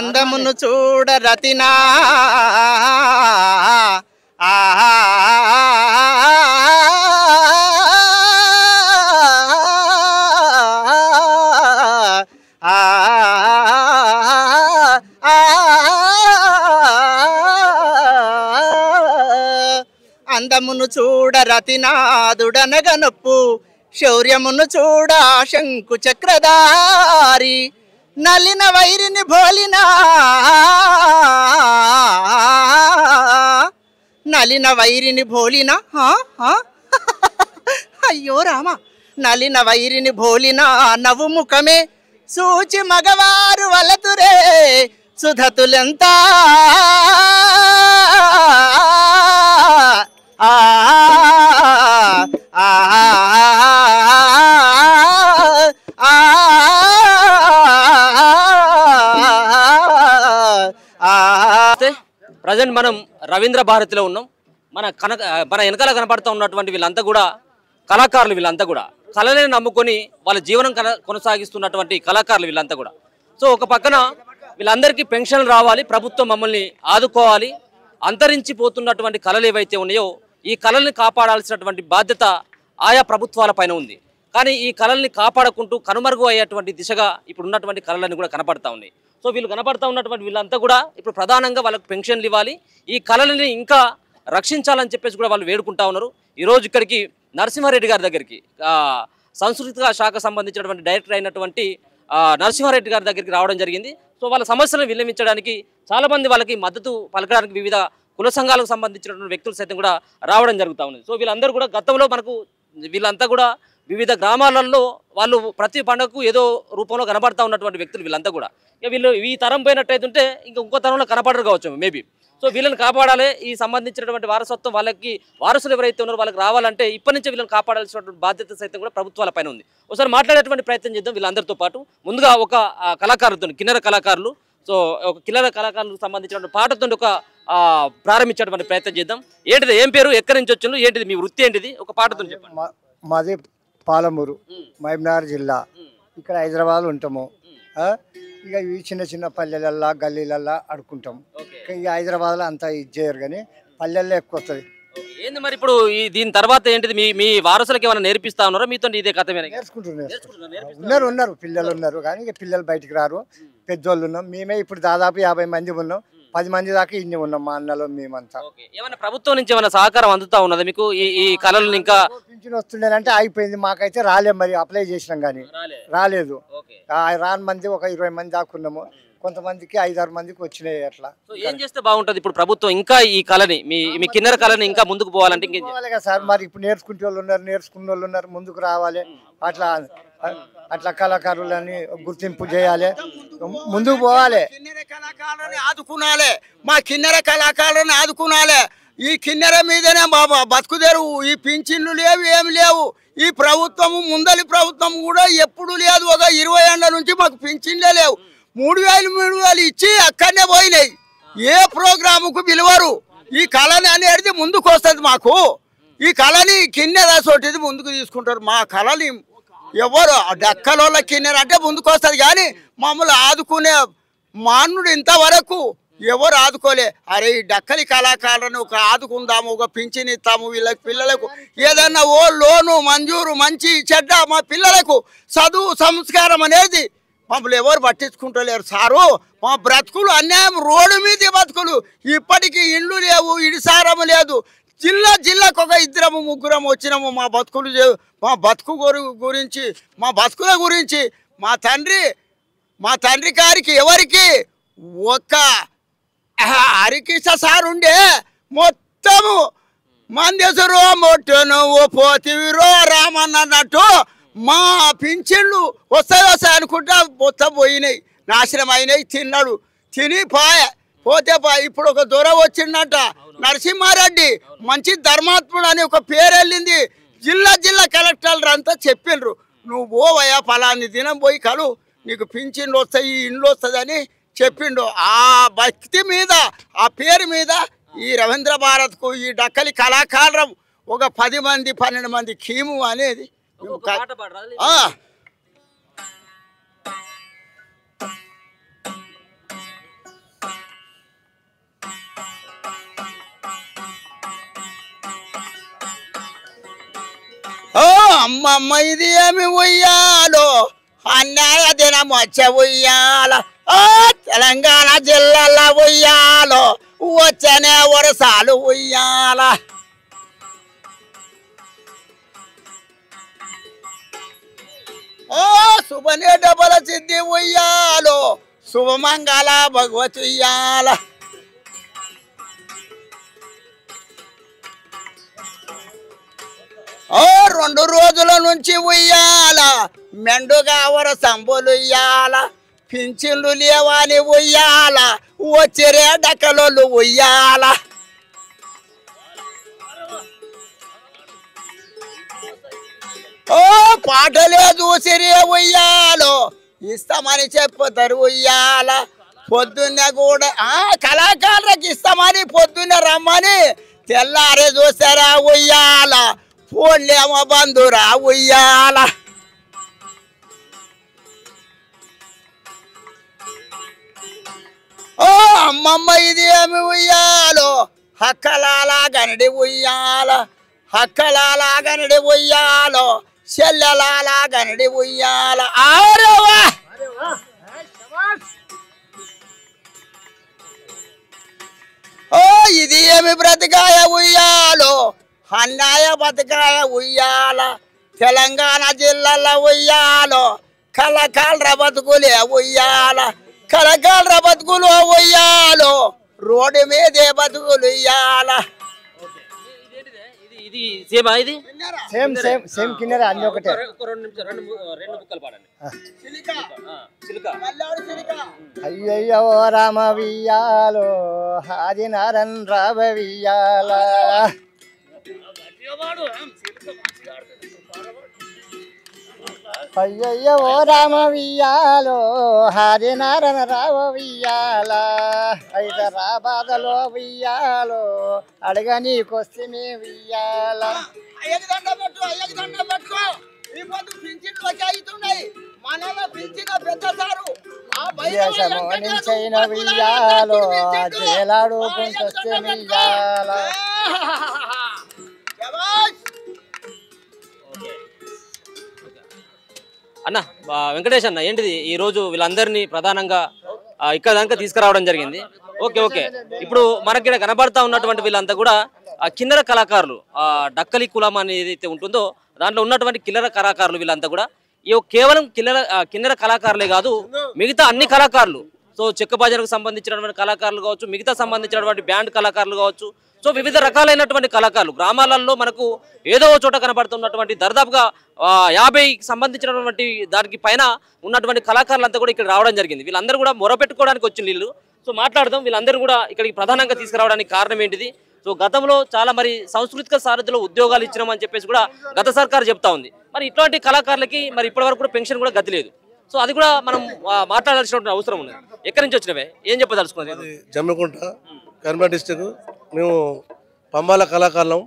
అందమును చూడ రతినా అందమును చూడ రతినాదుడనగనొప్పు శౌర్యమును చూడ శంకు చక్రధారి నలిన వైరిని భోలినా నలిన వైరిని భోలినా అయ్యో రామ నలిన వైరిని భోలినా నవ్వు ముఖమే సూచి మగవారు వలతురే సుధతులెంత ప్రజెంట్ మనం రవీంద్ర భారతిలో ఉన్నాం. మన వెనకాల కనపడుతూ ఉన్నటువంటి వీళ్ళంతా కూడా కళాకారులు. వీళ్ళంతా కూడా కళనే నమ్ముకొని వాళ్ళ జీవనం కొనసాగిస్తున్నటువంటి కళాకారులు వీళ్ళంతా కూడా. సో ఒక పక్కన వీళ్ళందరికీ పెన్షన్లు రావాలి, ప్రభుత్వం మమ్మల్ని ఆదుకోవాలి. అంతరించిపోతున్నటువంటి కళలు ఏవైతే ఉన్నాయో ఈ కళల్ని కాపాడాల్సినటువంటి బాధ్యత ఆయా ప్రభుత్వాల పైన ఉంది. కానీ ఈ కళల్ని కాపాడుకుంటూ కనుమరుగు అయ్యేటువంటి దిశగా ఇప్పుడు ఉన్నటువంటి కళలన్నీ కూడా కనపడతా ఉన్నాయి. సో వీళ్ళు కనపడతా ఉన్నటువంటి వీళ్ళంతా కూడా ఇప్పుడు ప్రధానంగా వాళ్ళకు పెన్షన్లు ఇవ్వాలి, ఈ కళలని ఇంకా రక్షించాలని చెప్పేసి కూడా వాళ్ళు వేడుకుంటా ఉన్నారు. ఈరోజు ఇక్కడికి నరసింహారెడ్డి గారి దగ్గరికి సాంస్కృతిక శాఖ సంబంధించినటువంటి డైరెక్టర్ అయినటువంటి నరసింహారెడ్డి గారి దగ్గరికి రావడం జరిగింది. సో వాళ్ళ సమస్యలను విన్నవించడానికి చాలామంది వాళ్ళకి మద్దతు పలకడానికి వివిధ కుల సంఘాలకు సంబంధించినటువంటి వ్యక్తులు సైతం కూడా రావడం జరుగుతూ ఉంది. సో వీళ్ళందరూ కూడా గతంలో మనకు వీళ్ళంతా కూడా వివిధ గ్రామాలలో వాళ్ళు ప్రతి పండుగకు ఏదో రూపంలో కనబడతా ఉన్నటువంటి వ్యక్తులు వీళ్ళంతా కూడా. ఇక వీళ్ళు ఈ తరం పోయినట్టయితుంటే ఇంకో తరంలో కనపడరు కావచ్చు మేబీ. సో వీళ్ళని కాపాడాలి, ఈ సంబంధించినటువంటి వారసత్వం వాళ్ళకి వారసులు ఎవరైతే ఉన్నారో వాళ్ళకి రావాలంటే ఇప్పటి నుంచే వీళ్ళని కాపాడాల్సినటువంటి బాధ్యత సైతం కూడా ప్రభుత్వాల పైన ఉంది. ఒకసారి మాట్లాడేటువంటి ప్రయత్నం చేద్దాం వీళ్ళందరితో పాటు. ముందుగా ఒక కళాకారులతో కిన్నెర కళాకారులు, సో ఒక కిన్నెర కళాకారులకు సంబంధించినటువంటి పాటతో ఒక ప్రారంభించేటువంటి ప్రయత్నం చేద్దాం. ఏంటిది, ఏం పేరు, ఎక్కడి నుంచి వచ్చిండ్రు, ఏంటిది మీ వృత్తి ఏంటిది, ఒక పాటతో చెప్పండి. మాది పాలమూరు, మహబూబ్నగర్ జిల్లా. ఇక్కడ హైదరాబాద్ ఉంటాము. ఇక ఈ చిన్న చిన్న పల్లెలల్లా గల్లీలల్లా ఆడుకుంటాం. ఇక హైదరాబాద్లో అంతా ఇది చేయరు కానీ పల్లెల్లో ఎక్కువ వస్తుంది. ఏంది మరి ఇప్పుడు దీని తర్వాత ఏంటిది, మీ వారసులకు ఏమైనా నేర్పిస్తా ఉన్నారో మీతో ఇదే కథ నేర్చుకుంటున్నారు. ఉన్నారు పిల్లలు ఉన్నారు కానీ ఇక పిల్లలు బయటికి రారు. పెద్దోళ్ళు ఉన్నాం. మేమే ఇప్పుడు దాదాపు 50 మంది ఉన్నాం. 10 మంది దాకా ఇన్ని ఉన్నాం మా అన్నలో మేమంతా. ఏమైనా ప్రభుత్వం నుంచి ఏమైనా సహకారం అందుతా ఉన్నదా మీకు ఈ కళలను? ఇంకా పింఛన్ వస్తుండేనంటే అయిపోయింది, మాకైతే రాలేదు. మరి అప్లై చేసినాం కానీ రాలేదు. రాని మంది ఒక 20 మంది దాకా ఉన్నాము. కొంతమందికి 5-6 మందికి వచ్చినాయి. అట్లా ఏం చేస్తే బాగుంటది ఇప్పుడు ప్రభుత్వం ఇంకా ఈ కళని, మీ కిన్నెర కళని ఇంకా ముందుకు పోవాలంటే ఇంకేం కదా సార్? మరి ఇప్పుడు నేర్చుకునే వాళ్ళు ఉన్నారు, నేర్చుకున్న వాళ్ళు ఉన్నారు, ముందుకు రావాలి. అట్లా కళాకారులని గుర్తింపు చేయాలి, ముందుకు పోవాలి. కిన్నెర కళాకారులని ఆదుకునాలి, మా కిన్నెర కళాకారులని ఆదుకునాలి. ఈ కిన్నెర మీదనే బాబా బతుకుదేరు. ఈ పింఛన్లు లేవు, ఏమి లేవు. ఈ ప్రభుత్వము ముందలి ప్రభుత్వం కూడా ఎప్పుడు లేదు. ఒక 20 ఏళ్ల నుంచి మాకు పింఛన్లే లేవు. 3000 ఇచ్చి అక్కడనే పోయినాయి. ఏ ప్రోగ్రాముకు పిలువరు. ఈ కళని అనేది ముందుకు వస్తుంది. మాకు ఈ కళని కిన్నెర సోటిది ముందుకు తీసుకుంటారు. మా కళని ఎవరు డక్కలోళ్ళ కిన్నెర అంటే ముందుకు వస్తుంది కానీ మమ్మల్ని ఆదుకునే మానవుడు ఇంతవరకు ఎవరు ఆదుకోలే. అరే ఈ డక్కలి కళాకారులను ఒక ఆదుకుందాము, ఒక పింఛన్ ఇస్తాము, వీళ్ళకి పిల్లలకు ఏదన్నా ఓ లోను మంజూరు మంచి చెడ్డ మా పిల్లలకు చదువు సంస్కారం అనేది మమ్మల్ని ఎవరు పట్టించుకుంటలేరు సారు. మా బ్రతుకులు అన్యాయం, రోడ్డు మీద బతుకులు. ఇప్పటికీ ఇండ్లు లేవు, ఇడిసారము లేదు. జిల్లాకు ఒక 2-3 వచ్చినాము. మా బతుకు గురించి, మా బతుకుల గురించి మా తండ్రి గారికి ఎవరికి ఒక హరికృష్ణ సార్ ఉండే మొత్తము మందేశ్వరో మొట్టను ఓ పోతివిరో రామన్నట్టు మా పింఛన్లు వస్తాయి అనుకుంటా మొత్తం పోయినాయి, నాశనం అయినాయి. తిన్నాడు, తిని పోతే ఇప్పుడు ఒక దొర వచ్చిందంట నరసింహారెడ్డి, మంచి ధర్మాత్ముడు అని ఒక పేరు వెళ్ళింది. జిల్లా కలెక్టర్లు అంతా చెప్పిండ్రు, నువ్వు పోవయ్యా ఫలాన్ని దినం పోయి కలు, నీకు పింఛన్లు వస్తాయి, ఇండ్లు వస్తుంది అని చెప్పిండు. ఆ భక్తి మీద, ఆ పేరు మీద ఈ రవీంద్ర భారత్కు ఈ డక్కలి కళాకారం ఒక 10 మంది 12 మంది కీము అనేది అమ్మమ్మ ఇది ఏమి ఉయ్యాలో అన్యాయ దినం వచ్చే ఉయ్యాల తెలంగాణ జిల్లాలో ఉయ్యాలో వచ్చనే వరసాలు ఉయ్యాల శుభనే డబల సిద్ధి ఉయ్యాలో శుభమంగళ భగవతి ఉయ్యాల రెండు రోజుల నుంచి ఉయ్యాల మెండుగా వరసంబులు ఉయ్యాల పింఛన్లు లేవని ఉయ్యాల వచ్చిరే డకలు ఉయ్యాల పాటలే చూసిరే ఉయ్యాలో ఇస్తామని చెప్పుతారు ఉయ్యాల పొద్దున్నే కూడా కళాకారులకు ఇస్తామని పొద్దున్నే రమ్మని తెల్లారే చూసారా ఉయ్యాల ఫోన్లేమో బంధురా ఉయ్యాల అమ్మమ్మ ఇది ఏమి ఉయ్యాలో హక్కలాలా గనడి ఉయ్యాల హక్కలాలా గనడి ఉయ్యాలో చెల్లెలాలా గనడి ఉయ్యాల ఆరవా ఇది ఏమి బ్రతికాయ ఉయ్యాలో అన్నాయ బతకాయ ఉయ్యాల తెలంగాణ జిల్లాలో ఉయ్యాలో కలకాల బతుకులే ఉయ్యాల కలకాల బతుకులు ఉయ్యాలో రోడ్డు మీదే బతుకులు ఉయ్యాల ఇది సేమా ఇది సేమ్ సేమ్ సేమ్ కిన్నెర అన్ని ఒకటే రెండు బుక్కలు పాడండి అయ్యయ్యో రామ వియ్యాలో ఆదినారన్ రావ వియ్యాల అయ్యయ్యో రామ వియ్యాలో హరినారన రావ వియ్యాల హైదరాబాద్లో వియ్యాలో అడగ నీకొస్తే వియ్యాల దేశమోనించైన వియ్యాలో జేలాడుకుంటొస్తే వియ్యాల అన్న వెంకటేష్ అన్న ఏంటిది ఈ రోజు వీళ్ళందరినీ ప్రధానంగా ఇక్కడ దాకా తీసుకురావడం జరిగింది. ఓకే ఓకే ఇప్పుడు మనకి ఇక్కడ కనబడతా ఉన్నటువంటి వీళ్ళంతా కూడా కిన్నెర కళాకారులు, డక్కలి కులం అనేది ఏదైతే ఉంటుందో దాంట్లో ఉన్నటువంటి కిన్నెర కళాకారులు వీళ్ళంతా కూడా కేవలం కిన్నెర కళాకారులే కాదు, మిగతా అన్ని కళాకారులు. సో చెక్క భజనకు సంబంధించినటువంటి కళాకారులు కావచ్చు, మిగతా సంబంధించినటువంటి బ్యాండ్ కళాకారులు కావచ్చు, సో వివిధ రకాలైనటువంటి కళాకారులు గ్రామాలలో మనకు ఏదో చోట కనబడుతున్నటువంటి దాదాపుగా 50కి సంబంధించినటువంటి దానికి పైన ఉన్నటువంటి కళాకారులంతా కూడా ఇక్కడ రావడం జరిగింది. వీళ్ళందరూ కూడా మొరపెట్టుకోవడానికి వచ్చిన వీళ్ళు. సో మాట్లాడదాం, వీళ్ళందరూ కూడా ఇక్కడికి ప్రధానంగా తీసుకురావడానికి కారణం ఏంటిది? సో గతంలో చాలా మరి సాంస్కృతిక సారథిలో ఉద్యోగాలు ఇచ్చినామని చెప్పేసి కూడా గత సర్కారు చెప్తా ఉంది. మరి ఇట్లాంటి కళాకారులకి మరి ఇప్పటివరకు కూడా పెన్షన్ కూడా గతి లేదు. సో అది కూడా మనం మాట్లాడాల్సిన అవసరం ఉంది. ఎక్కడి నుంచి వచ్చినవే, ఏం చెప్పదలుచుకున్నది? జమ్మికుంట కరీంనగర్ డిస్టిక్. మేము పంబాల కళాకారులం.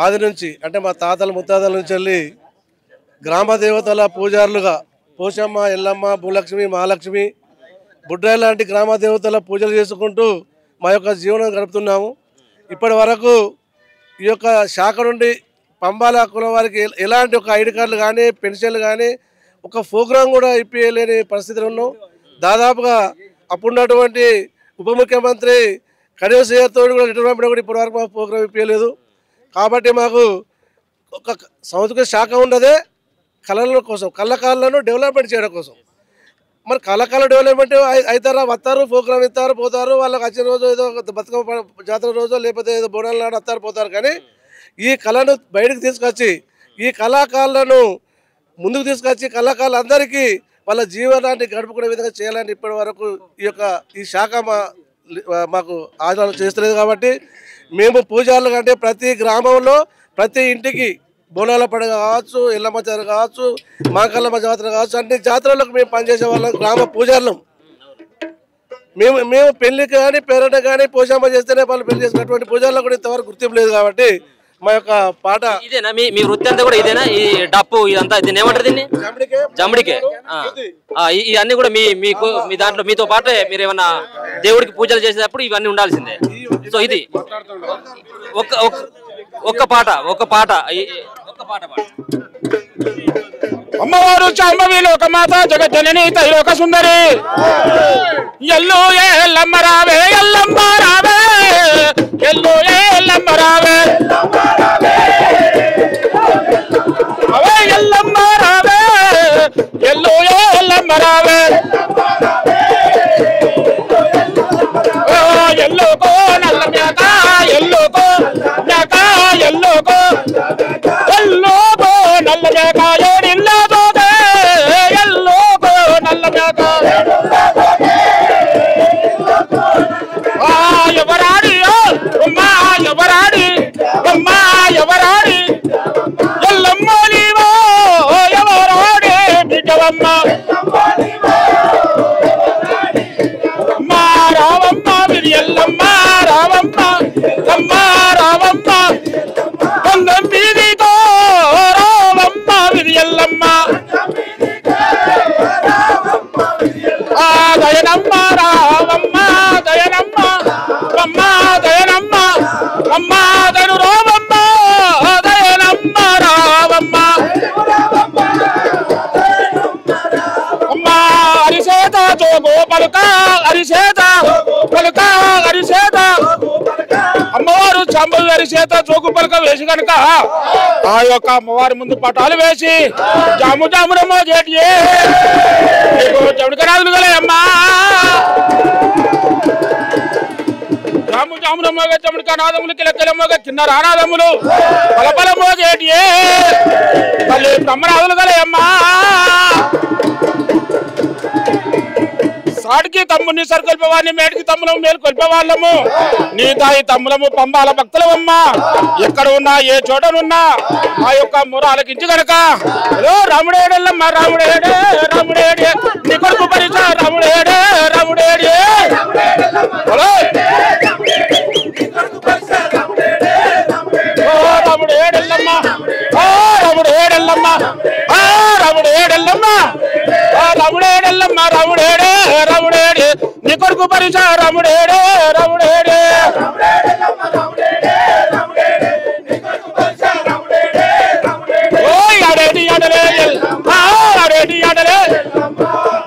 ఆది నుంచి అంటే మా తాతల ముత్తాతల నుంచి వెళ్ళి గ్రామ దేవతల పూజారులుగా పోషమ్మ, ఎల్లమ్మ, భూలక్ష్మి, మహాలక్ష్మి, బుడ్రాయి లాంటి గ్రామ దేవతల పూజలు చేసుకుంటూ మా యొక్క జీవనం గడుపుతున్నాము. ఇప్పటి వరకు ఈ యొక్క శాఖ నుండి పంబాల కులం వారికి ఎలాంటి ఒక ఐడి కార్డులు కానీ పెన్షన్లు కానీ ఒక ప్రోగ్రాం కూడా ఇప్పించలేని పరిస్థితులు ఉన్నాం. దాదాపుగా అప్పుడున్నటువంటి ఉప ముఖ్యమంత్రి కడియతో కూడా రిటైర్మెంట్ కూడా ఇప్పటి వరకు మాకు ప్రోగ్రాం ఇప్పించలేదు. కాబట్టి మాకు ఒక సాంస్కృతిక శాఖ ఉన్నదే కళల కోసం, కళాకారులను డెవలప్మెంట్ చేయడం కోసం. మరి కళాకారుల డెవలప్మెంట్ అవుతారా, వస్తారు, ప్రోగ్రామ్ ఇస్తారు, పోతారు. వాళ్ళకి వచ్చిన రోజు ఏదో బతుకమ్మ జాతర రోజు లేకపోతే ఏదో బోనాల నాడు వస్తారు, పోతారు. కానీ ఈ కళను బయటకు తీసుకొచ్చి ఈ కళాకారులను ముందుకు తీసుకొచ్చి కళాకారులందరికీ వాళ్ళ జీవనాన్ని గడుపుకునే విధంగా చేయాలని ఇప్పటి వరకు ఈ శాఖ మాకు ఆచరణ చేస్తలేదు. కాబట్టి మేము పూజారులు కంటే ప్రతి గ్రామంలో ప్రతి ఇంటికి బోనాల పండుగ కావచ్చు, ఎల్లమ్మ జాతర కావచ్చు, మాకల్లమ్మ జాతర కావచ్చు, అన్ని జాతరలకు మేము పనిచేసే వాళ్ళం గ్రామ పూజారులం. మేము పెళ్లికి కానీ పేరెంట్ కానీ పోషమ్మ చేస్తేనే వాళ్ళు పెళ్లి చేసినటువంటి పూజారులకు కూడా ఇంతవరకు గుర్తింపు లేదు. కాబట్టి మా యొక్క పాట ఇదేనా, మీ వృత్తి అంతా కూడా ఇదేనా? ఈ డప్పు ఇదంతా దీన్ని ఏమంటారు? దీన్ని జంబడికే. ఇవన్నీ కూడా మీకు మీ దాంట్లో మీతో పాటే మీరు ఏమన్నా దేవుడికి పూజలు చేసేటప్పుడు ఇవన్నీ ఉండాల్సిందే. సో ఇది ఒక్క పాట అమ్మవారు చాంబవి లోకమాత జగజ్జనని తైలోక సుందరి ఎల్లు ఎల్లమ్మ రావే ఎల్లమ్మ రావే ఎల్లు ఎల్లమ్మ రావే అవే ఎల్లమ్మ రావే ఎల్లు ఎల్లమ్మ రావే ఎల్లుకో నల్ల మేక ఎల్లుకో మేక ఎల్లుకో ఎల్లుకో నల్ల మేక ఏడిల్లదోదే ఎల్లుకో నల్ల మేక ఎవరాడి అమ్మా ఎవరాడి అమ్మా ఎవరాడి ఎల్లమ్మ నీవో ఎవరాడి బిడ్డవమ్మ రావమ్మ మీరు ఎల్లమ్మ రావమ్మ అమ్మ రావమ్మ కొంగం మీదితో రావమ్మ మీరు ఎల్లమ్మ దయనమ్మ రావమ్మ దయనమ్మ అమ్మ దయనమ్మ అమ్మ దయను రావమ్మ దయనమ్మ రావమ్మ అమ్మ అరిసేత జోగో పలుక అరిసేత పలుక అరిసేత అమ్మవారు చాంబవి అరిసేత జోగు పలుక వేసి కనుక ఆ యొక్క అమ్మవారి ముందు పటాలు వేసి జాము జామునమ్మో జేటియే చెడుకరాదులు గలే అమ్మా జాము జామునమ్మోగా చెడుకనాదములు కిలకిలమ్మోగా కింద రానాదములు పలపలమ్మో జేటియే తల్లి బ్రహ్మరాదులు గలే అమ్మా సాటికి తమ్ముని సరికొల్పేవాడిని మేటికి తమ్ములము మేలు కొల్పేవాళ్ళము నీ తాయి తమ్ములము పంబాల భక్తులమ్మ ఎక్కడ ఉన్నా ఏ చోటనున్నా ఆ యొక్క మురాలకించి గనక రాముడేడల్లమ్మ రాముడేడే రాముడేడే నీ కొడుకు పరిచ రాముడేడే రాముడేడే రాముడేడల్లమ్మ రాముడేడల్లమ్మ రాముడేడల్లమ్మ రాముడేడల్లమ్మ రాముడేడే రాముడేడే నీ కొడుకు పరిచ రాముడేడే రాముడేడే అరేడి అడలే అరేడి అడలే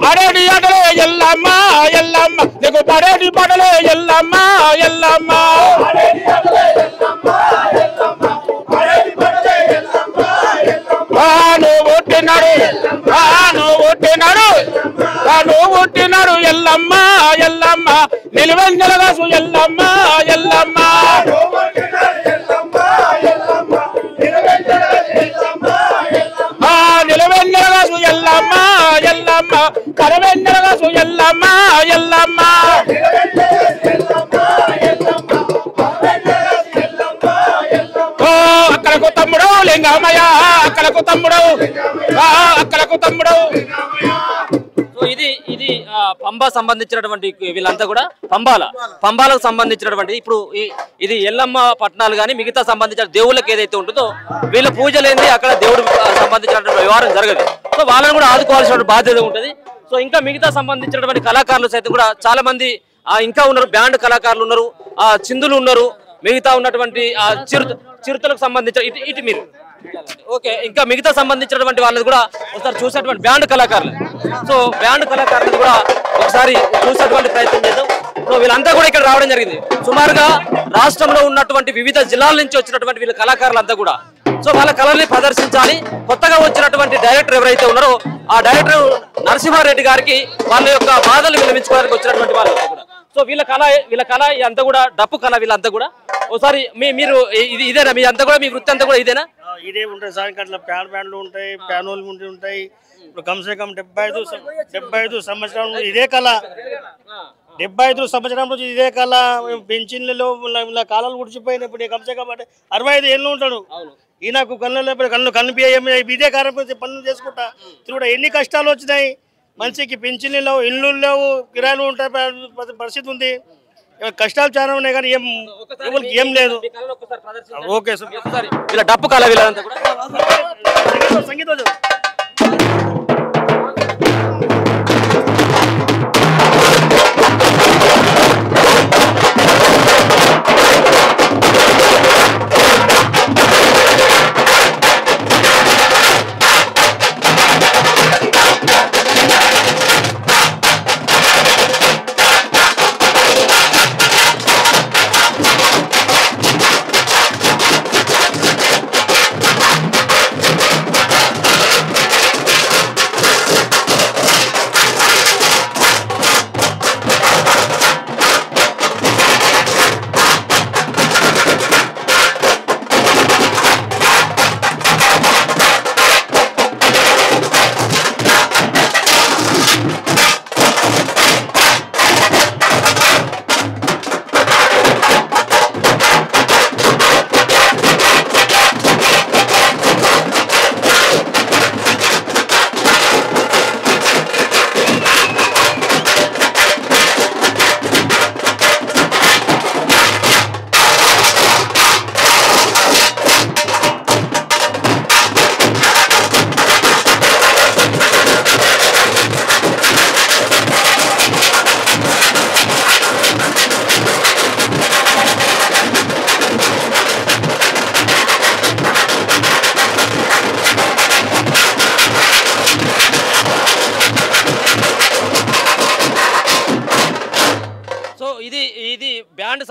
అరేడి అడలే ఎల్లమ్మ ఎల్లమ్మ నీకు పడేడి పడలే ఎల్లమ్మ ఎల్లమ్మ నువ్వు పుట్టినాడు ఎల్లమ్మ ఎల్లమ్మ నిలువెంజలగాసు ఎల్లమ్మ ఎల్లమ్మ నిలువెంజలగాసు ఎల్లమ్మ ఎల్లమ్మ కరవెంజలగాసు ఎల్లమ్మ ఎల్లమ్మ అక్కలకు తమ్ముడు లింగమయ్య అక్కలకు తమ్ముడు అక్కలకు తమ్ముడు ఇది పంబా సంబంధించినటువంటి వీళ్ళంతా కూడా పంబాలకు సంబంధించినటువంటి ఇప్పుడు ఇది ఎల్లమ్మ పట్టణాలు కానీ మిగతా సంబంధించిన దేవుళ్ళకి ఏదైతే ఉంటుందో వీళ్ళ పూజలేంది అక్కడ దేవుడు సంబంధించినటువంటి వ్యవహారం జరగదు. సో వాళ్ళని కూడా ఆదుకోవాల్సిన బాధ్యత ఉంటుంది. సో ఇంకా మిగతా సంబంధించినటువంటి కళాకారులు సైతం కూడా చాలా మంది ఇంకా ఉన్నారు. బ్యాండ్ కళాకారులు ఉన్నారు, చిందులు ఉన్నారు, మిగతా ఉన్నటువంటి చిరుతలకు సంబంధించిన ఇటు మీరు ఓకే ఇంకా మిగతా సంబంధించినటువంటి వాళ్ళని కూడా ఒకసారి చూసేటువంటి బ్యాండ్ కళాకారులు. సో బ్యాండ్ కళాకారులు కూడా ఒకసారి చూసేటువంటి ప్రయత్నం చేద్దాం. సో వీళ్ళంతా కూడా ఇక్కడ రావడం జరిగింది. సుమారుగా రాష్ట్రంలో ఉన్నటువంటి వివిధ జిల్లాల నుంచి వచ్చినటువంటి వీళ్ళ కళాకారులంతా కూడా సో వాళ్ళ కళల్ని ప్రదర్శించాలి. కొత్తగా వచ్చినటువంటి డైరెక్టర్ ఎవరైతే ఉన్నారో ఆ డైరెక్టర్ నరసింహారెడ్డి గారికి వాళ్ళ యొక్క బాధలు విన్నవించుకోవడానికి వచ్చినటువంటి వాళ్ళు కూడా. సో వీళ్ళ కళ అంతా కూడా డప్పు కళ. వీళ్ళంతా కూడా ఒకసారి మీరు ఇదేనా మీ అంతా కూడా మీ వృత్తి అంతా కూడా ఇదేనా? ఇదే ఉంటాయి సార్. అట్లా బ్యాండ్లు ఉంటాయి, ప్యానోలు ఉంటాయి. ఇప్పుడు కమ్సే కమ్ 75 సంవత్సరాల నుంచి ఇదే కళ. 75 సంవత్సరాల నుంచి ఇదే కళ. పెన్షన్లలో కాలాలు గుడిచిపోయినాయి. ఇప్పుడు కమ్సే కమ్ అంటే 65 ఏళ్ళు ఉంటాడు. ఈయనకు కళ్ళు కనిపించే ఇదే కార్యక్రమం పనులు చేసుకుంటా తిరుగుతా. ఎన్ని కష్టాలు వచ్చినాయి మనిషికి. పెన్షన్లు లేవు, ఇళ్ళు లేవు, కిరాయిలు ఉంటాయి, పరిస్థితి ఉంది. కష్టాలు చాలా ఉన్నాయి కానీ ఏం లేదు. Okay sir. ఇలా డప్పు కళ వీళ్ళంతా కూడా సంగీతం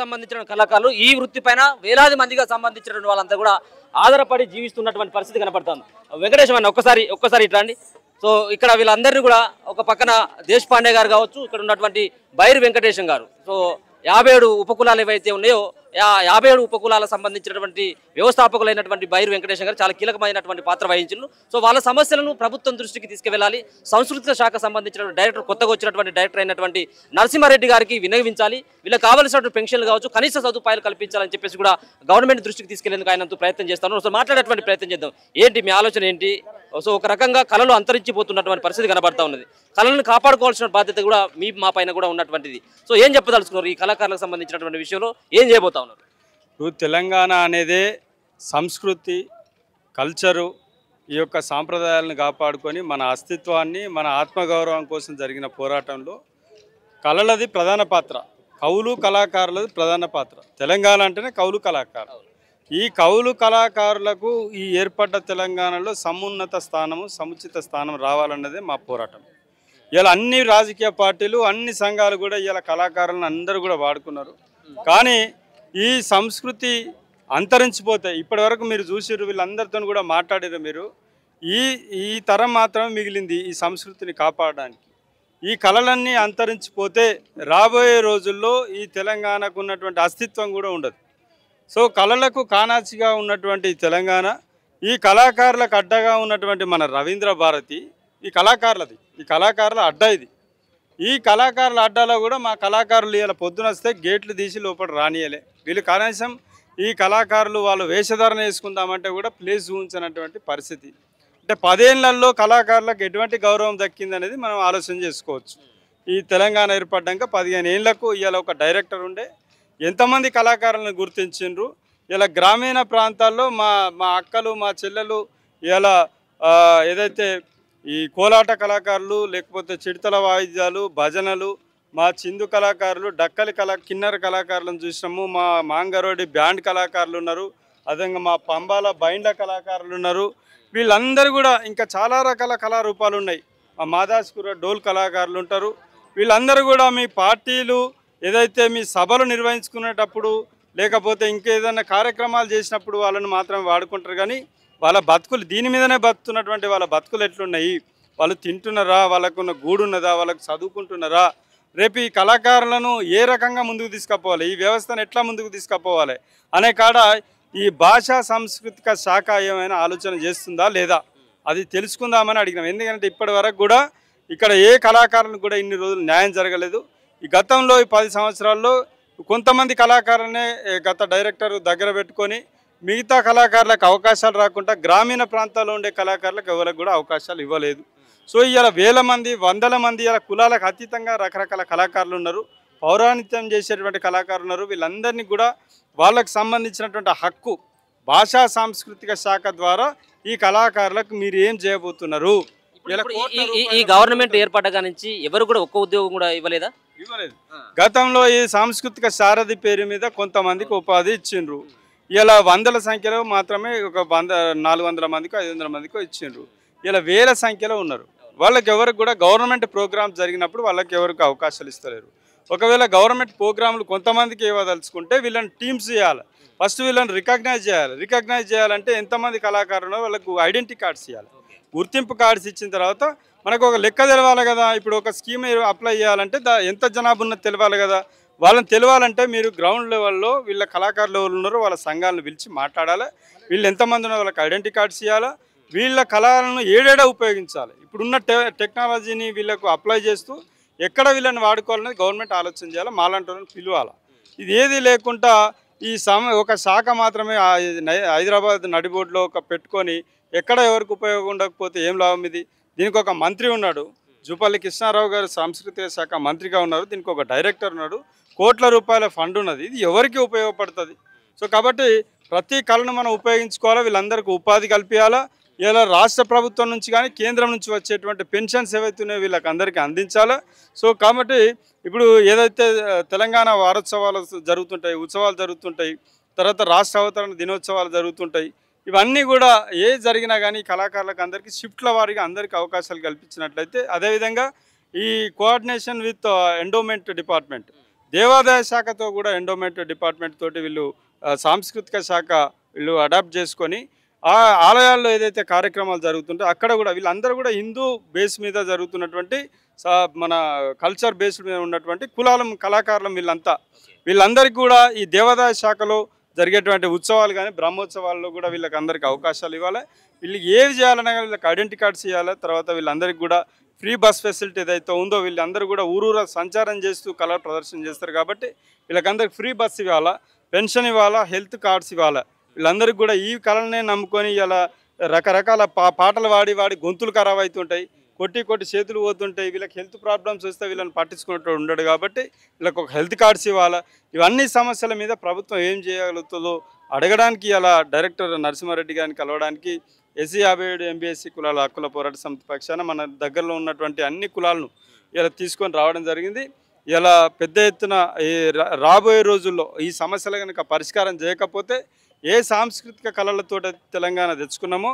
సంబంధించిన కళాకారులు ఈ వృత్తి పైన వేలాది మందిగా సంబంధించిన వాళ్ళంతా కూడా ఆధారపడి జీవిస్తున్నటువంటి పరిస్థితి కనపడుతుంది. వెంకటేశ్వర అన్న ఒక్కసారి ఇట్లా అండి. సో ఇక్కడ వీళ్ళందరినీ కూడా ఒక పక్కన దేశపాండే గారు కావచ్చు, ఇక్కడ ఉన్నటువంటి బైరు వెంకటేశం గారు, సో 57 ఉపకులాలు ఏవైతే ఉన్నాయో 57 ఉపకులాలకు సంబంధించినటువంటి వ్యవస్థాపకులైనటువంటి బైరు వెంకటేశం గారు చాలా కీలకమైనటువంటి పాత్ర వహించారు. సో వాళ్ళ సమస్యలను ప్రభుత్వం దృష్టికి తీసుకువెళ్ళాలి. సాంస్కృతిక శాఖ సంబంధించిన డైరెక్టర్, కొత్తగా వచ్చినటువంటి డైరెక్టర్ అయినటువంటి నరసింహారెడ్డి గారికి విన్నవించాలి. వీళ్ళకి కావాల్సినటువంటి పెన్షన్లు కావచ్చు, కనీస సదుపాయాలు కల్పించాలని చెప్పేసి కూడా గవర్నమెంట్ దృష్టికి తీసుకెళ్లేందుకు ఆయనంతా ప్రయత్నం చేస్తాను. సో మాట్లాడేటువంటి ప్రయత్నం చేద్దాం. ఏంటి మీ ఆలోచన ఏంటి? సో ఒక రకంగా కళలు అంతరించిపోతున్నటువంటి పరిస్థితి కనబడతా ఉన్నది. కళలను కాపాడుకోవాల్సిన బాధ్యత కూడా మా పైన కూడా ఉన్నటువంటిది. సో ఏం చెప్పదలుచుకున్నారు ఈ కళాకారులకు సంబంధించినటువంటి విషయంలో? ఏం చేయబోతా ఉన్నారు? ఇప్పుడు తెలంగాణ అనేదే సంస్కృతి, కల్చరు, ఈ యొక్క సాంప్రదాయాలను కాపాడుకొని మన అస్తిత్వాన్ని, మన ఆత్మగౌరవం కోసం జరిగిన పోరాటంలో కళలది ప్రధాన పాత్ర, కవులు కళాకారులది ప్రధాన పాత్ర. తెలంగాణ అంటేనే కవులు కళాకారులు. ఈ కవులు కళాకారులకు ఈ ఏర్పడ్డ తెలంగాణలో సమున్నత స్థానము, సముచిత స్థానం రావాలన్నదే మా పోరాటం. ఇలా అన్ని రాజకీయ పార్టీలు, అన్ని సంఘాలు కూడా ఇలా కళాకారులను అందరూ కూడా వాడుకున్నారు. కానీ ఈ సంస్కృతి అంతరించిపోతాయి. ఇప్పటి వరకు మీరు చూసిర్రు, వీళ్ళందరితో కూడా మాట్లాడారు మీరు. ఈ తరం మాత్రమే మిగిలింది ఈ సంస్కృతిని కాపాడడానికి. ఈ కళలన్నీ అంతరించిపోతే రాబోయే రోజుల్లో ఈ తెలంగాణకు ఉన్నటువంటి అస్తిత్వం కూడా ఉండదు. సో కళలకు కానాచిగా ఉన్నటువంటి తెలంగాణ, ఈ కళాకారులకు అడ్డగా ఉన్నటువంటి మన రవీంద్ర భారతి ఈ కళాకారులది, ఈ కళాకారుల అడ్డ ఇది. ఈ కళాకారుల అడ్డాలో కూడా మా కళాకారులు ఇలా పొద్దున వస్తే గేట్లు తీసి లోపల రానియలే. వీళ్ళు కనీసం ఈ కళాకారులు వాళ్ళు వేషధారణ వేసుకుందామంటే కూడా ప్లేస్ ఊహించినటువంటి పరిస్థితి. అంటే 10 ఏళ్లలో కళాకారులకు ఎటువంటి గౌరవం దక్కిందనేది మనం ఆలోచన చేసుకోవచ్చు. ఈ తెలంగాణ ఏర్పడ్డాక 15 ఏళ్లకు ఇవాళ ఒక డైరెక్టర్ ఉండే ఎంతమంది కళాకారులను గుర్తించిండ్రు. ఇలా గ్రామీణ ప్రాంతాల్లో మా అక్కలు, మా చెల్లెలు ఇలా ఏదైతే ఈ కోలాట కళాకారులు, లేకపోతే చిడతల వాయిద్యాలు, భజనలు, మా చిందు కళాకారులు, డక్కలి కిన్నెర కళాకారులను చూసినాము. మా మాంగరోడి బ్యాండ్ కళాకారులు ఉన్నారు. అదేవిధంగా మా పంబాల బైండ్ల కళాకారులు ఉన్నారు. వీళ్ళందరూ కూడా ఇంకా చాలా రకాల కళారూపాలు ఉన్నాయి. మా మాదాస్కూర డోల్ కళాకారులు ఉంటారు. వీళ్ళందరూ కూడా మీ పార్టీలు ఏదైతే మీ సభలు నిర్వహించుకునేటప్పుడు, లేకపోతే ఇంకేదైనా కార్యక్రమాలు చేసినప్పుడు వాళ్ళని మాత్రమే వాడుకుంటారు. కానీ వాళ్ళ బతుకులు దీని మీదనే బతుకుతున్నటువంటి వాళ్ళ బతుకులు ఎట్లున్నాయి, వాళ్ళు తింటున్నారా, వాళ్ళకున్న గూడున్నదా, వాళ్ళకు చదువుకుంటున్నారా, రేపు ఈ కళాకారులను ఏ రకంగా ముందుకు తీసుకుపోవాలి, ఈ వ్యవస్థను ఎట్లా ముందుకు తీసుకుపోవాలి అనే కాడ ఈ భాషా సాంస్కృతిక శాఖ ఏమైనా ఆలోచన చేస్తుందా లేదా అది తెలుసుకుందామని అడిగినాం. ఎందుకంటే ఇప్పటి వరకు కూడా ఇక్కడ ఏ కళాకారులకు కూడా ఇన్ని రోజులు న్యాయం జరగలేదు. ఈ గతంలో ఈ 10 సంవత్సరాల్లో కొంతమంది కళాకారులనే గత డైరెక్టర్ దగ్గర పెట్టుకొని మిగతా కళాకారులకు అవకాశాలు రాకుండా గ్రామీణ ప్రాంతాల్లో ఉండే కళాకారులకు ఎవరికి కూడా అవకాశాలు ఇవ్వలేదు. సో ఇవాళ వేల మంది, వందల మంది ఇలా కులాలకు అతీతంగా రకరకాల కళాకారులు ఉన్నారు. పౌరాణిత్యం చేసేటువంటి కళాకారులు ఉన్నారు. వీళ్ళందరినీ కూడా వాళ్ళకు సంబంధించినటువంటి హక్కు భాషా సాంస్కృతిక శాఖ ద్వారా ఈ కళాకారులకు మీరు ఏం చేయబోతున్నారు? ఈ గవర్నమెంట్ ఏర్పడగా నుంచి ఎవరు కూడా ఒక్క ఉద్యోగం కూడా ఇవ్వలేదు. గతంలో ఈ సాంస్కృతిక సారథి పేరు మీద కొంతమందికి ఉపాధి ఇచ్చిండ్రు. ఇలా వందల సంఖ్యలో మాత్రమే ఒక 400 మందికో 500 మందికో ఇచ్చిండ్రు. ఇలా వేల సంఖ్యలో ఉన్నారు. వాళ్ళకి ఎవరికి కూడా గవర్నమెంట్ ప్రోగ్రామ్స్ జరిగినప్పుడు వాళ్ళకి ఎవరికి అవకాశాలు ఇస్తలేరు. ఒకవేళ గవర్నమెంట్ ప్రోగ్రాంలు కొంతమందికి ఇవ్వదలుచుకుంటే వీళ్ళని టీమ్స్ చేయాలి. ఫస్ట్ వీళ్ళని రికగ్నైజ్ చేయాలి. రికగ్నైజ్ చేయాలంటే ఎంతమంది కళాకారులు వాళ్ళకు ఐడెంటిటీ కార్డ్స్ ఇవ్వాలి. గుర్తింపు కార్డ్స్ ఇచ్చిన తర్వాత మనకు ఒక లెక్క తెలవాలి కదా. ఇప్పుడు ఒక స్కీమ్ అప్లై చేయాలంటే ఎంత జనాభా ఉన్నది తెలవాలి కదా. వాళ్ళని తెలియాలంటే మీరు గ్రౌండ్ లెవెల్లో వీళ్ళ కళాకారులు ఎవరు ఉన్నారో వాళ్ళ సంఘాలను పిలిచి మాట్లాడాలి. వీళ్ళు ఎంతమంది ఉన్నారో వాళ్ళకి ఐడెంటిటీ కార్డ్స్ ఇవ్వాలి. వీళ్ళ కళలను ఏడేడా ఉపయోగించాలి. ఇప్పుడున్న టెక్నాలజీని వీళ్ళకు అప్లై చేస్తూ ఎక్కడ వీళ్ళని వాడుకోవాలనేది గవర్నమెంట్ ఆలోచన చేయాలి. మాలాంటి వాళ్ళని పిలవాలి. ఇది ఏది లేకుండా ఈ ఒక శాఖ మాత్రమే హైదరాబాద్ నడిబోర్డులో ఒక పెట్టుకొని ఎక్కడ ఎవరికి ఉపయోగం ఉండకపోతే ఏం లాభం ఇది? దీనికి ఒక మంత్రి ఉన్నాడు, జూపల్లి కృష్ణారావు గారు సాంస్కృతిక శాఖ మంత్రిగా ఉన్నారు. దీనికి ఒక డైరెక్టర్ ఉన్నాడు, కోట్ల రూపాయల ఫండ్ ఉన్నది. ఇది ఎవరికి ఉపయోగపడుతుంది? సో కాబట్టి ప్రతి కళను మనం ఉపయోగించుకోవాలా. వీళ్ళందరికీ ఉపాధి కల్పించాలా. ఇలా రాష్ట్ర ప్రభుత్వం నుంచి కానీ కేంద్రం నుంచి వచ్చేటువంటి పెన్షన్స్ ఏవైతున్నాయో వీళ్ళకి అందరికీ అందించాలా. సో కాబట్టి ఇప్పుడు ఏదైతే తెలంగాణ వారోత్సవాలు జరుగుతుంటాయి, ఉత్సవాలు జరుగుతుంటాయి, తర్వాత రాష్ట్ర అవతరణ దినోత్సవాలు జరుగుతుంటాయి. ఇవన్నీ కూడా ఏ జరిగినా కానీ కళాకారులకు అందరికీ షిఫ్ట్ల వారీగా అందరికీ అవకాశాలు కల్పించినట్లయితే, అదేవిధంగా ఈ కోఆర్డినేషన్ విత్ ఎండోమెంట్ డిపార్ట్మెంట్ దేవాదాయ శాఖతో కూడా ఎండోమెంట్ డిపార్ట్మెంట్ తోటి వీళ్ళు సాంస్కృతిక శాఖ వీళ్ళు అడాప్ట్ చేసుకొని ఆ ఆలయాల్లో ఏదైతే కార్యక్రమాలు జరుగుతుంటే అక్కడ కూడా వీళ్ళందరూ కూడా హిందూ బేస్ మీద జరుగుతున్నటువంటి మన కల్చర్ బేస్డ్ మీద ఉన్నటువంటి కళాకారులం వీళ్ళందరికీ కూడా ఈ దేవాదాయ శాఖలో జరిగేటువంటి ఉత్సవాలు కానీ బ్రహ్మోత్సవాల్లో కూడా వీళ్ళకి అందరికీ అవకాశాలు ఇవ్వాలి. వీళ్ళు ఏవి చేయాలన్నా కానీ వీళ్ళకి ఐడెంటిటీ కార్డ్స్ ఇవ్వాలి. తర్వాత వీళ్ళందరికీ కూడా ఫ్రీ బస్ ఫెసిలిటీ ఏదైతే ఉందో వీళ్ళందరూ కూడా ఊరూరా సంచారం చేస్తూ కళా ప్రదర్శన చేస్తారు కాబట్టి వీళ్ళకందరికి ఫ్రీ బస్ ఇవ్వాలా, పెన్షన్ ఇవ్వాలా, హెల్త్ కార్డ్స్ ఇవ్వాలా. వీళ్ళందరికీ కూడా ఈ కళనే నమ్ముకొని ఇలా రకరకాల పాటలు వాడి గొంతులు ఖరాబ్ అవుతుంటాయి, కొట్టి చేతులు పోతుంటాయి. వీళ్ళకి హెల్త్ ప్రాబ్లమ్స్ వస్తే వీళ్ళని పట్టించుకున్నట్టు ఉండడు కాబట్టి వీళ్ళకి ఒక హెల్త్ కార్డ్స్ ఇవ్వాలా. ఇవన్నీ సమస్యల మీద ప్రభుత్వం ఏం చేయగలుగుతుందో అడగడానికి ఇలా డైరెక్టర్ నరసింహారెడ్డి గారిని కలవడానికి ఎస్సీ 57 ఎంబీఎస్సీ కులాల హక్కుల పోరాట సమితి పక్షాన మన దగ్గరలో ఉన్నటువంటి అన్ని కులాలను ఇలా తీసుకొని రావడం జరిగింది. ఇలా పెద్ద ఎత్తున రాబోయే రోజుల్లో ఈ సమస్యలు కనుక పరిష్కారం చేయకపోతే ఏ సాంస్కృతిక కళలతో తెలంగాణ తెచ్చుకున్నామో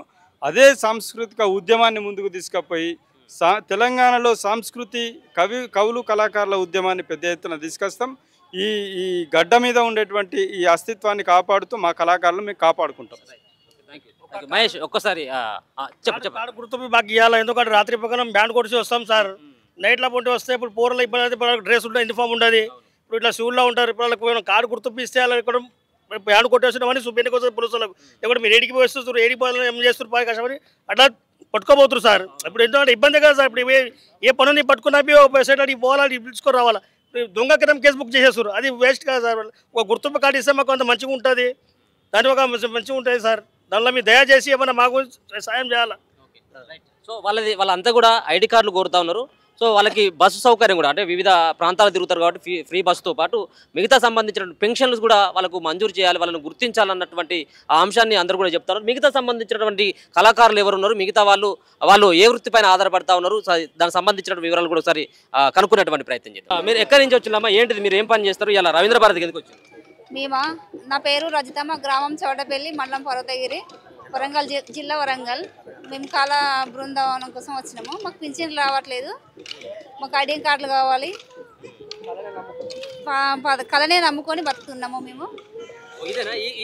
అదే సాంస్కృతిక ఉద్యమాన్ని ముందుకు తీసుకుపోయి తెలంగాణలో సంస్కృతి కవులు కళాకారుల ఉద్యమాన్ని పెద్ద ఎత్తున తీసుకొస్తాం. ఈ గడ్డ మీద ఉండేటువంటి ఈ అస్తిత్వాన్ని కాపాడుతూ మా కళాకారులు మేము కాపాడుకుంటాం. మహేష్ ఒక్కసారి గుర్తు మాకు ఇవ్వాలి. ఎందుకంటే రాత్రి పక్కన బ్యాండ్ కొట్టి వస్తాం సార్. నైట్లో పొంటి వస్తే ఇప్పుడు పూర్లో ఇబ్బంది అయితే డ్రెస్ ఉంటుంది, యూనిఫామ్ ఉంటుంది. ఇప్పుడు ఇట్లా షూల్లో ఉంటారు. ఇప్పుడు వాళ్ళకి కార్డు గుర్తింపు ఇస్తే వాళ్ళు ఇక్కడ బ్యాండ్ కొట్టేస్తున్నామని సుబ్బెన్నికి వస్తుంది పోలీసులకు. ఇక్కడ మీరు ఏడికి పోయిస్తారు, ఏడికి పోయి ఏం చేస్తారు పాయ కష్టమని అట్లా పట్టుకోబోతున్నారు సార్. ఇప్పుడు ఎందుకంటే ఇబ్బంది కదా సార్. ఇప్పుడు ఏ పనుని పట్టుకున్నా ఒక సైడ్ అడిగి పోవాలి, పిలుచుకొని రావాలా. దొంగ క్రితం కేసు బుక్ చేసేస్తారు, అది వేస్ట్ కదా సార్. ఒక గుర్తింపు కార్డు ఇస్తే మాకు అంత మంచిగా ఉంటుంది, దాని ఒక మంచిగా ఉంటుంది సార్. దానిలో మీరు దయచేసి ఏమన్నా మాకు సాయం చేయాలా. సో వాళ్ళంతా కూడా ఐడి కార్డులు కోరుతా ఉన్నారు. సో వాళ్ళకి బస్సు సౌకర్యం కూడా అంటే వివిధ ప్రాంతాలు తిరుగుతారు కాబట్టి ఫ్రీ బస్సుతో పాటు మిగతా సంబంధించిన పెన్షన్లు కూడా వాళ్ళకు మంజూరు చేయాలి, వాళ్ళని గుర్తించాలన్నటువంటి ఆ అంశాన్ని అందరూ కూడా చెప్తారు. మిగతా సంబంధించినటువంటి కళాకారులు ఎవరు ఉన్నారు, మిగతా వాళ్ళు ఏ వృత్తిపైన ఆధారపడతా ఉన్నారు, దానికి సంబంధించిన వివరాలు కూడా ఒకసారి కనుక్కునేటువంటి ప్రయత్నం చేస్తారు. మీరు ఎక్కడి నుంచి వచ్చినామా, ఏంటిది, మీరు ఏం పని చేస్తారు, ఇలా రవీంద్ర భారతికి ఎందుకు వచ్చారు? మేమా, నా పేరు రజితమ్మ, గ్రామం చౌడపల్లి, మండలం పర్వతగిరి, వరంగల్ జిల్లా వరంగల్. మేము కళా బృందావనం కోసం వచ్చినాము. మాకు పింఛన్లు రావట్లేదు, మాకు ఐడి కార్డులు కావాలి. కళనే నమ్ముకొని బతుకుతున్నాము మేము.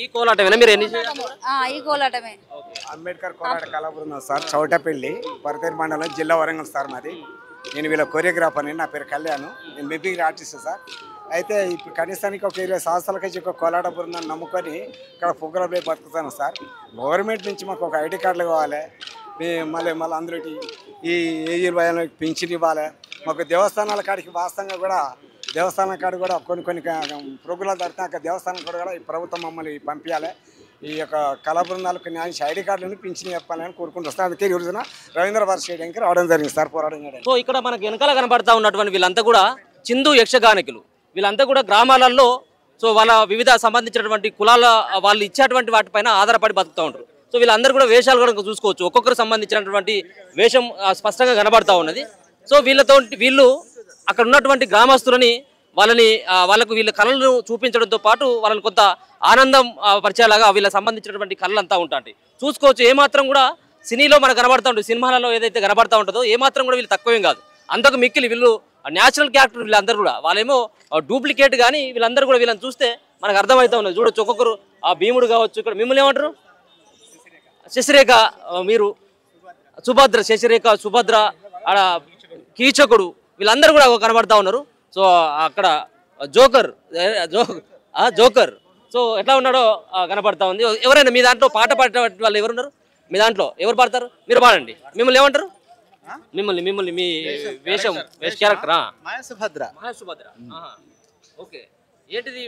ఈ కోలాటమేనా మీరు ఎన్ని? ఈ కోలాటమే. అంబేద్కర్ కోలాట కళా బృందం సార్, చౌటపల్లి, పర్వతగిరి మండలం, జిల్లా వరంగల్ సార్ మాది. నేను వీళ్ళ కొరియోగ్రాఫర్ని, నా పేరు కళ్యాణ్, నేను మిమిక్రీ ఆర్టిస్ట్ సార్. అయితే ఇప్పుడు కనీసానికి ఒక 20 సంవత్సరాల నుంచి ఒక కోలాట బృందాన్ని నమ్ముకొని ఇక్కడ ప్రోగ్రాంలో బతుకుతాను సార్. గవర్నమెంట్ నుంచి మాకు ఒక ఐడి కార్డులు కావాలి, మళ్ళీ అందరికి ఈ ఏజీ వయాలకి పింఛన్ ఇవ్వాలి. మాకు దేవస్థానాల కాడికి వాస్తవంగా కూడా దేవస్థానం కాడ కూడా కొన్ని ప్రోగ్రాంలు జరుగుతాయి. దేవస్థానం కూడా ఈ ప్రభుత్వం మమ్మల్ని పంపించాలి. ఈ యొక్క కళా బృందాలకు న్యాయం ఐడి కార్డులను పింఛన్ చెప్పాలని కోరుకుంటూ వస్తాను. అందుకే ఈ రోజున రవీంద్ర భారతి స్టేడియంకి రావడం జరిగింది సార్, పోరాటం చేయడానికి. సో ఇక్కడ మనకు వెనకాల కనబడతా ఉన్నటువంటి వీళ్ళంతా కూడా చిందు యక్షగానికులు. వీళ్ళంతా కూడా గ్రామాలలో సో వాళ్ళ వివిధ సంబంధించినటువంటి కులాల వాళ్ళు ఇచ్చేటువంటి వాటిపైన ఆధారపడి బతుకుతూ ఉంటారు. సో వీళ్ళందరూ కూడా వేషాలు కూడా చూసుకోవచ్చు, ఒక్కొక్కరు సంబంధించినటువంటి వేషం స్పష్టంగా కనబడతా ఉన్నది. సో వీళ్ళు అక్కడ ఉన్నటువంటి గ్రామస్తులని వాళ్ళకు వీళ్ళ కళలను చూపించడంతో పాటు వాళ్ళని కొంత ఆనందం పరిచేలాగా వీళ్ళకి సంబంధించినటువంటి కళలు అంతా ఉంటాయి. చూసుకోవచ్చు, ఏమాత్రం కూడా సినీలో మనకు కనబడతా ఉంటుంది, సినిమాలలో ఏదైతే కనబడతా ఉంటుందో ఏమాత్రం కూడా వీళ్ళు తక్కువేం కాదు. అంతకు మిక్కిలి వీళ్ళు న్యాచురల్ క్యారెక్టర్ వీళ్ళందరూ కూడా, వాళ్ళేమో డూప్లికేట్. కానీ వీళ్ళందరూ కూడా వీళ్ళని చూస్తే మనకు అర్థమవుతా ఉన్నది. చూడొచ్చు, ఒక్కొక్కరు ఆ భీముడు కావచ్చు, ఇక్కడ మిమ్మల్ని ఏమంటారు, శశిరేఖ, మీరు సుభద్ర, శశిరేఖ, సుభద్ర, ఆడ కీచకుడు, వీళ్ళందరూ కూడా కనబడతా ఉన్నారు. సో అక్కడ జోకర్, సో ఎట్లా ఉన్నాడో కనబడతా ఉంది. ఎవరైనా మీ దాంట్లో పాట పాడే వాళ్ళు ఎవరున్నారు? మీ దాంట్లో ఎవరు పాడతారు? మీరు పాడండి. మిమ్మల్ని ఏమంటారు? మిమ్మల్ని మీ వేషం క్యారెక్టర్ సుభద్ర. ఓకే, ఏంటిది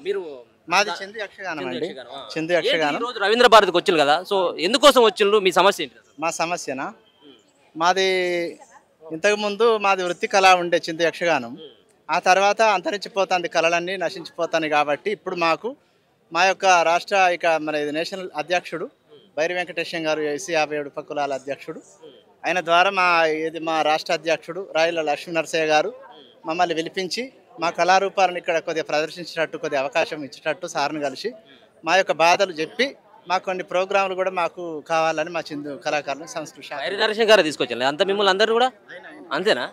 మీరు? మాది చందు యక్షగానం అండి. చందు యక్షగానం. రోజు రవీంద్ర భారతికి వచ్చిండ్రు కదా, సో ఎందుకోసం వచ్చిండ్రు? మీ సమస్య ఏంటి? మా సమస్యనా, మాది ఇంతకుముందు మాది వృత్తి కళ ఉండే చందు యక్షగానం. ఆ తర్వాత అంతరించిపోతుంది, కళలన్నీ నశించిపోతాయి. కాబట్టి ఇప్పుడు మా యొక్క రాష్ట్ర మన నేషనల్ అధ్యక్షుడు బైరి వెంకటేశం గారు, ఎస్సీ 57 కులాల అధ్యక్షుడు, ఆయన ద్వారా మా రాష్ట్ర అధ్యక్షుడు రాయల లక్ష్మీ నరసయ్య గారు మమ్మల్ని పిలిపించి మా కళారూపాలను ఇక్కడ కొద్దిగా ప్రదర్శించేటట్టు, కొద్దిగా అవకాశం ఇచ్చేటట్టు సార్ని కలిసి మా యొక్క బాధలు చెప్పి మాకు కొన్ని ప్రోగ్రాంలు కూడా మాకు కావాలని మా చిందు కళాకారులు సంస్కృతి గారు తీసుకొచ్చారు. అంత మిమ్మల్ని అందరూ కూడా అంతేనా?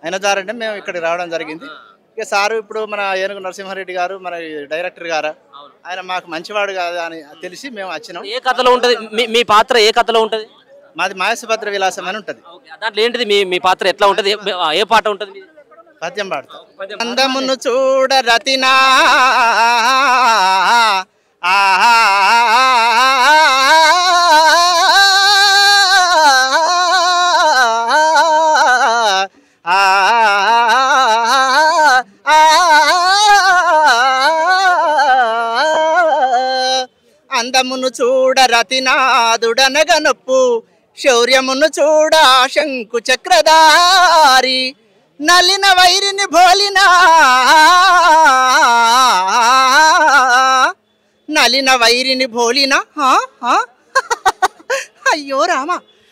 ఆయన ద్వారానే మేము ఇక్కడ రావడం జరిగింది. ఇక సారు ఇప్పుడు మన ఏనుగు నరసింహారెడ్డి గారు మన డైరెక్టర్ గారు ఆయన మాకు మంచివాడు కాదు అని తెలిసి మేము వచ్చినాం. ఏ కథలో ఉంటది మీ పాత్ర? ఏ కథలో ఉంటది? మాది మాయసుభద్ర విలాసం అని ఉంటది. దాంట్లో ఏంటిది మీ పాత్ర ఎట్లా ఉంటది? ఏ పాట ఉంటది? పద్యం పాడతాం. అందమును చూడ రతినా అందమును చూడ రతినాదుడనగనొప్పు శౌర్యమును చూడ శంకు చక్రధారి నలిన వైరిని భోలినా నలిన వైరిని భోలినా అయ్యో రామ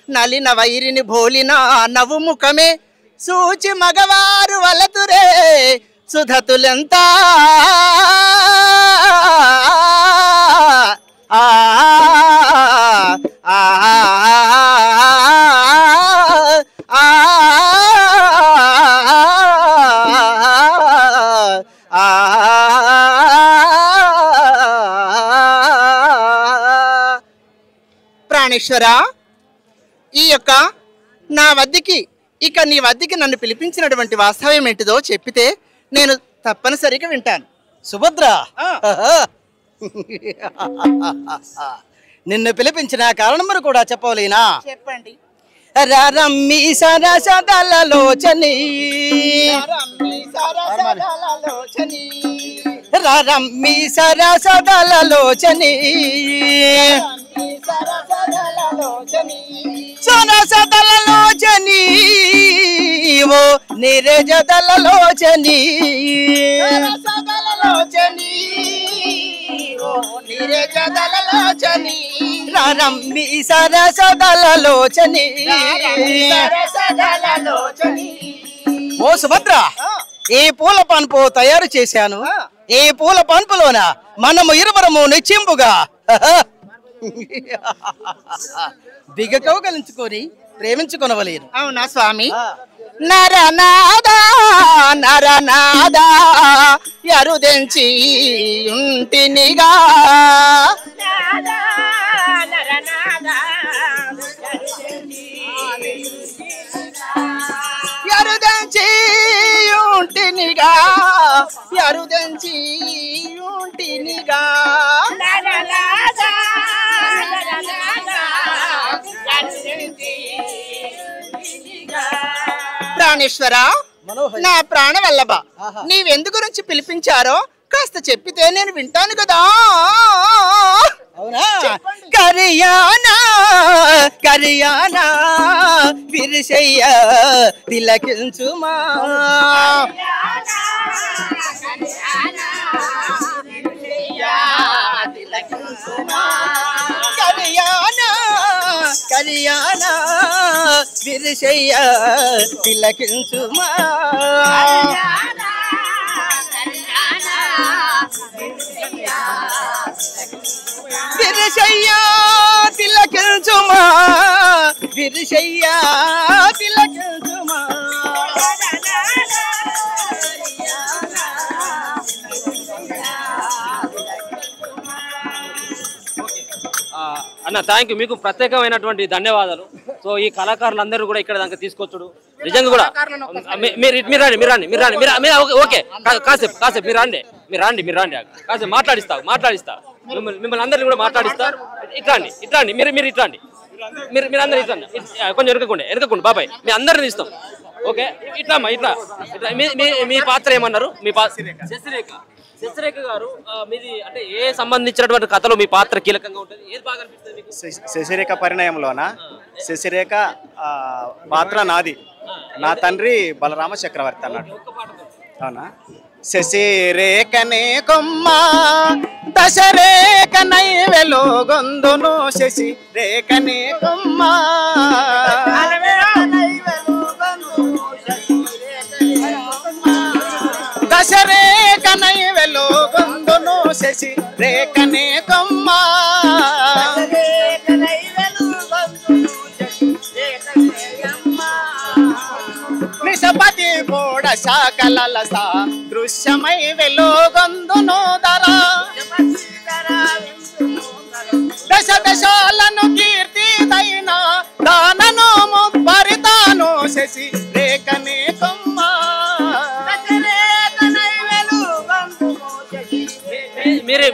నలిన వైరిని భోలినా నవ్వు ముఖమే సూచి మగవారు వలతురే సుధతులెంత ప్రాణేశ్వర ఈ యొక్క నా వద్దకి ఇక నీ వద్దకి నన్ను పిలిపించినటువంటి వాస్తవం ఏంటిదో చెప్పితే నేను తప్పనిసరిగా వింటాను. సుభద్ర, నిన్ను పిలిపించిన కారణం కూడా చెప్పవలేనా? చెప్పండి. రమ్మి సరసదలలోచని రమ్మి సరసదలలోచని సరసదలలోచని ఓ నిరజదలలోచని రమ్మి సరసదలలోచని. ఓ సుభద్ర, ఏ పూల పనుపు తయారు చేశాను. ఏ పూల పనుపులోన మనము ఇరువరము నిశ్చింపుగా బిగకౌగలించుకొని ప్రేమించుకొనవలేను. అవునా స్వామి? నరనాదా నరనాదా ఎరుదెంచి ఉంటినిగా ఎరుదెంచి ఉంటినిగా ఎరుదెంచి ఉంటినిగా ప్రాణేశ్వర, నా ప్రాణ వల్లభ, నీవెందు గురించి పిలిపించారో కాస్త చెప్పితే నేను వింటాను కదా. అవునా? కరియానా కరియానా విరిశయ్య తిలకించుమా కరియానా కరియానా విరిశయ్య తిలకించుమా విరిశయ్య తిలకించుమా విరిశయ్య తిలకించుమా. అన్న థ్యాంక్ యూ, మీకు ప్రత్యేకమైనటువంటి ధన్యవాదాలు. సో ఈ కళాకారులందరూ కూడా ఇక్కడ దాకా తీసుకొచ్చుడు నిజంగా కూడా మీరు రండి ఓకే కాసేపు మీరు రండి కాసేపు మాట్లాడిస్తా మిమ్మల్ని అందరినీ కూడా మాట్లాడిస్తా. ఇట్లాండి మీరు ఇట్లాండి మీరు అందరు ఇట్లా కొంచెం ఎరకకుండా బాబాయ్ మీ అందరిని ఇస్తాం. ఓకే ఇట్లా మీ పాత్ర ఏమన్నారు? మీ శశిరేఖ గారు మీది అంటే ఏ సంబంధించినటువంటి కథలో మీ పాత్ర కీలకంగా ఉంటుంది? ఏది బాగా అనిపిస్తుంది మీకు? శశిరేఖ పరిణయంలోన శశిరేఖ పాత్ర నాది. నా తండ్రి బలరామ చక్రవర్తి అన్నాడు. అవునా? శశిరేఖనే కొమ్మ దశరేఖనై వెలుగొందును శశిరేఖనే కొమ్మ దశరేఖనై వెలుగొందును శశిరేఖనే కొమ్మ నిశపతి బోడ శాకలలస దృశ్యమై వెలుగొందును ధర దశ దశాలను కీర్తి దైన దానను ముప్పరితాను శశి రేఖనే కొమ్మ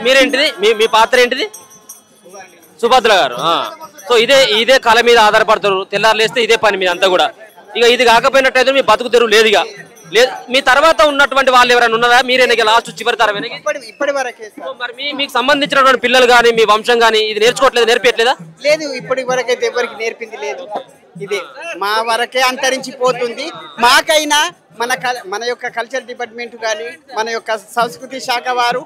మీరేంటిది మీ పాత్ర ఏంటిది? సుభద్ర గారు. సో ఇదే కళ మీద ఆధారపడతారు, తెల్లారు లేస్తే ఇదే పని మీద అంతా కూడా. ఇక ఇది కాకపోయినట్టయితే మీ బతుకు తెరువు లేదు. ఇక లేదు. మీ తర్వాత ఉన్నటువంటి వాళ్ళు ఎవరైనా ఉన్నారా? మీరేనా లాస్ట్ చివరి తరమే? ఇప్పటి వరకే మరి మీకు సంబంధించినటువంటి పిల్లలు కానీ మీ వంశం కానీ ఇది నేర్పించట్లేదా? లేదు, ఇప్పటి వరకైతే ఎవరికి నేర్పింది లేదు. ఇదే మా వరకే అంతరించిపోతుంది. మాకైనా మన యొక్క కల్చర్ డిపార్ట్మెంట్ కానీ మన యొక్క సంస్కృతి శాఖ వారు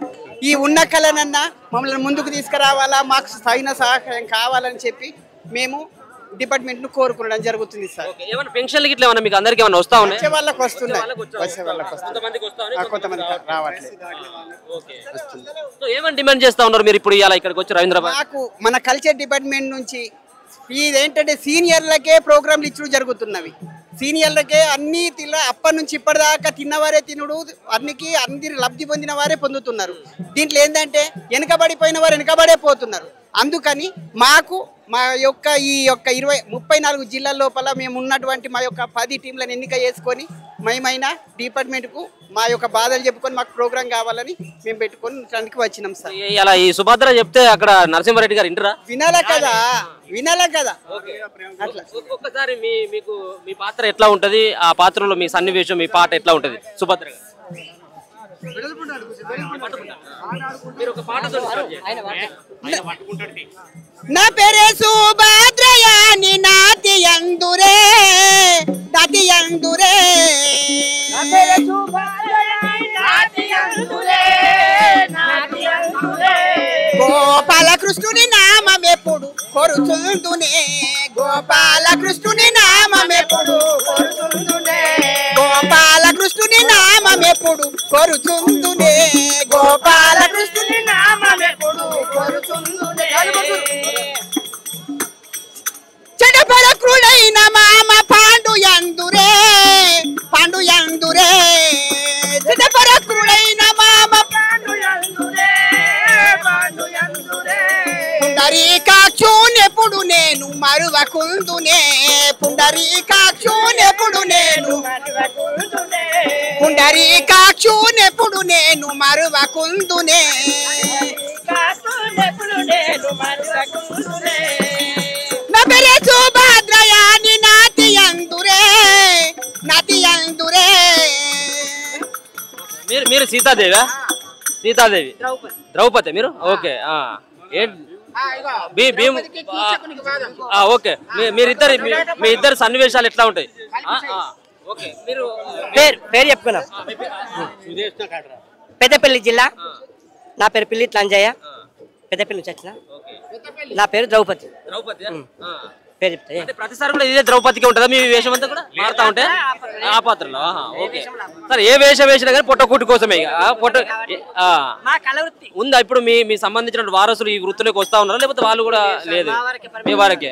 ఈ ఉన్న కళనన్నా మమ్మల్ని ముందుకు తీసుకురావాలా, మాకు తగిన సహకారం కావాలని చెప్పి మేము డిపార్ట్మెంట్ను కోరుకోవడం జరుగుతుంది సార్. ఏమైనా పెన్షన్లు గిట్ల ఏమన్నా మీకు అందరికీ ఏమైనా వస్తా ఉన్నాయి? వచ్చే వాళ్ళకి వస్తున్నాయి, కొంతమంది రావట్లేదు. సో ఏమని డిమాండ్ చేస్తా ఉన్నారు మీరు ఇప్పుడు ఇలా ఇక్కడికి వచ్చి రవీంద్రబాద్? మాకు మన కల్చర్ డిపార్ట్మెంట్ నుంచి ఇదేంటంటే సీనియర్లకే ప్రోగ్రాంలు ఇచ్చుడు జరుగుతున్నవి. సీనియర్లకే అన్ని అప్పటి నుంచి ఇప్పటిదాకా తిన్నవారే తినుడు, అందరి లబ్ధి పొందిన వారే పొందుతున్నారు. దీంట్లో ఏంటంటే వెనుకబడిపోయిన వారు వెనుకబడే పోతున్నారు. అందుకని మాకు మా యొక్క ఈ యొక్క 34 జిల్లాల లోపల మేము ఉన్నటువంటి మా యొక్క 10 టీంలను ఎన్నిక చేసుకొని మేమైనా డిపార్ట్మెంట్కు మా యొక్క బాధలు చెప్పుకొని మాకు ప్రోగ్రాం కావాలని మేము పెట్టుకొని వచ్చినాం సార్. ఇలా ఈ సుభద్ర చెప్తే అక్కడ నరసింహారెడ్డి గారు ఇంటరా? వినాలా కదా. అట్లా ఒక్కొక్కసారి మీ పాత్ర ఎట్లా ఉంటది? ఆ పాత్రలో మీ సన్నివేశం, మీ పాట ఎట్లా ఉంటది సుభద్ర గారు? నా పేరే సుభద్రయాని నాతి అందురే గోపాలకృష్ణుని నామమెప్పుడు కొరుచుందునే గోపాలకృష్ణుని నామమెప్పుడు కొరుచుందునే గోపాలకృష్ణుని నామమెప్పుడు కొరుచుందునే గోపాలకృష్ణుని నామమెప్పుడు కొరుచుందునే చెడపరకుడైన మామ పాండు యందురే చెడపరకుడైన మామ పాండు యందురే పుండరీకాక్షునెప్పుడు నేను మరువకుందునే పుండరీకాక్షునెప్పుడు నేను మరువకుందునే నా పేరే సుభద్రయాని నాతి అందురే మీరు సీతాదేవి ద్రౌపది మీరు? ఓకే. ఓకే. మీ ఇద్దరు సన్నివేశాలు ఎట్లా ఉంటాయి? ఓకే. మీరు పేరు చెప్పుకున్నా. పెద్దపల్లి జిల్లా. నా పేరు పిల్లిట్ల అంజయ్య. పెద్దపల్లి నుంచి వచ్చిన. నా పేరు ద్రౌపది. పేరు చెప్తా. ప్రతిసారి కూడా ఇదే ద్రౌపదికి ఉంటుందా మీ వేషం అంతా కూడా మారుతా ఉంటే ఆ పాత్రలో? ఓకే. సరే, ఏ వేషం వేసినా కానీ పొట్టకూటి కోసమే ఉందా? ఇప్పుడు మీ సంబంధించిన వారసులు ఈ వృత్తిలోకి వస్తా ఉన్నారా, లేకపోతే వాళ్ళు కూడా లేదు? మీ వారికే.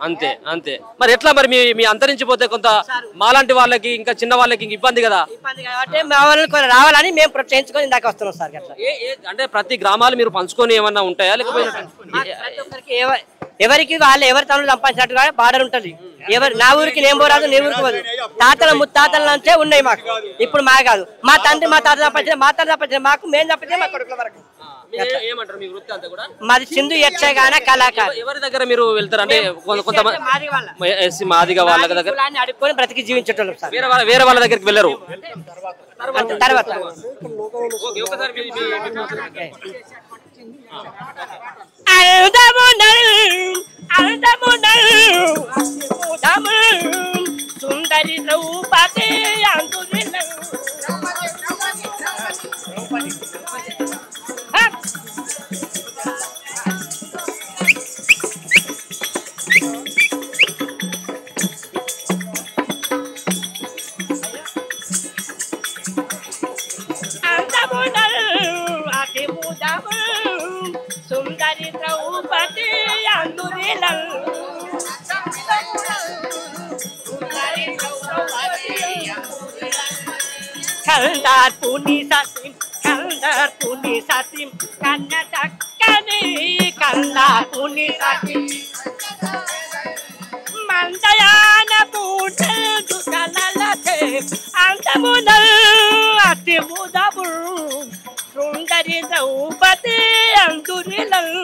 అంతే. మరి ఎట్లా మరి మీ అంతరించిపోతే కొంత మాలాంటి వాళ్ళకి ఇంకా చిన్న వాళ్ళకి ఇంక ఇబ్బంది కదా? రావాలని మేము ప్రోత్సహించుకొని ఇందాక వస్తున్నాం సార్. అంటే ప్రతి గ్రామాలు మీరు పంచుకొని ఏమన్నా ఉంటాయా, లేకపోతే ఎవరికి వాళ్ళు ఎవరి తనలు సంపాదించినట్టుగా బార్డర్ ఉంటుంది. నా ఊరికి నేను పోరాదు, నీ ఊరికి పోదు. తాతల ముత్తాతల నుంచే ఉన్నాయి మాకు. ఇప్పుడు మా కాదు, మా తండ్రి మా తాత సంపాదించిన, మా తాత సంపాదించిన, మేము సంపాదించిన మా కొడుకుల వరకు. మాది సింధు యక్షగాన కళాకారు. ఎవరి దగ్గర మీరు వెళ్తారు? అంటే కొంతమంది మాదిగా వాళ్ళ దగ్గర అడుక్కొని బ్రతికి జీవించేటోళ్ళు సార్. వేరే వాళ్ళ దగ్గరికి వెళ్ళరు. తర్వాత సుందరి ద్రౌపది సుందరి ద్రౌపది అందురిల సుందరి ద్రౌపది కల్దార్ పుని సతిం కల్దార్ పుని సతిం కన్న చక్కని కల్దార్ పుని సతిం మందయాన పూటలు కలలతే అంతమునల్ అతిముదబు సుందరి ద్రౌపది అంతురిలల్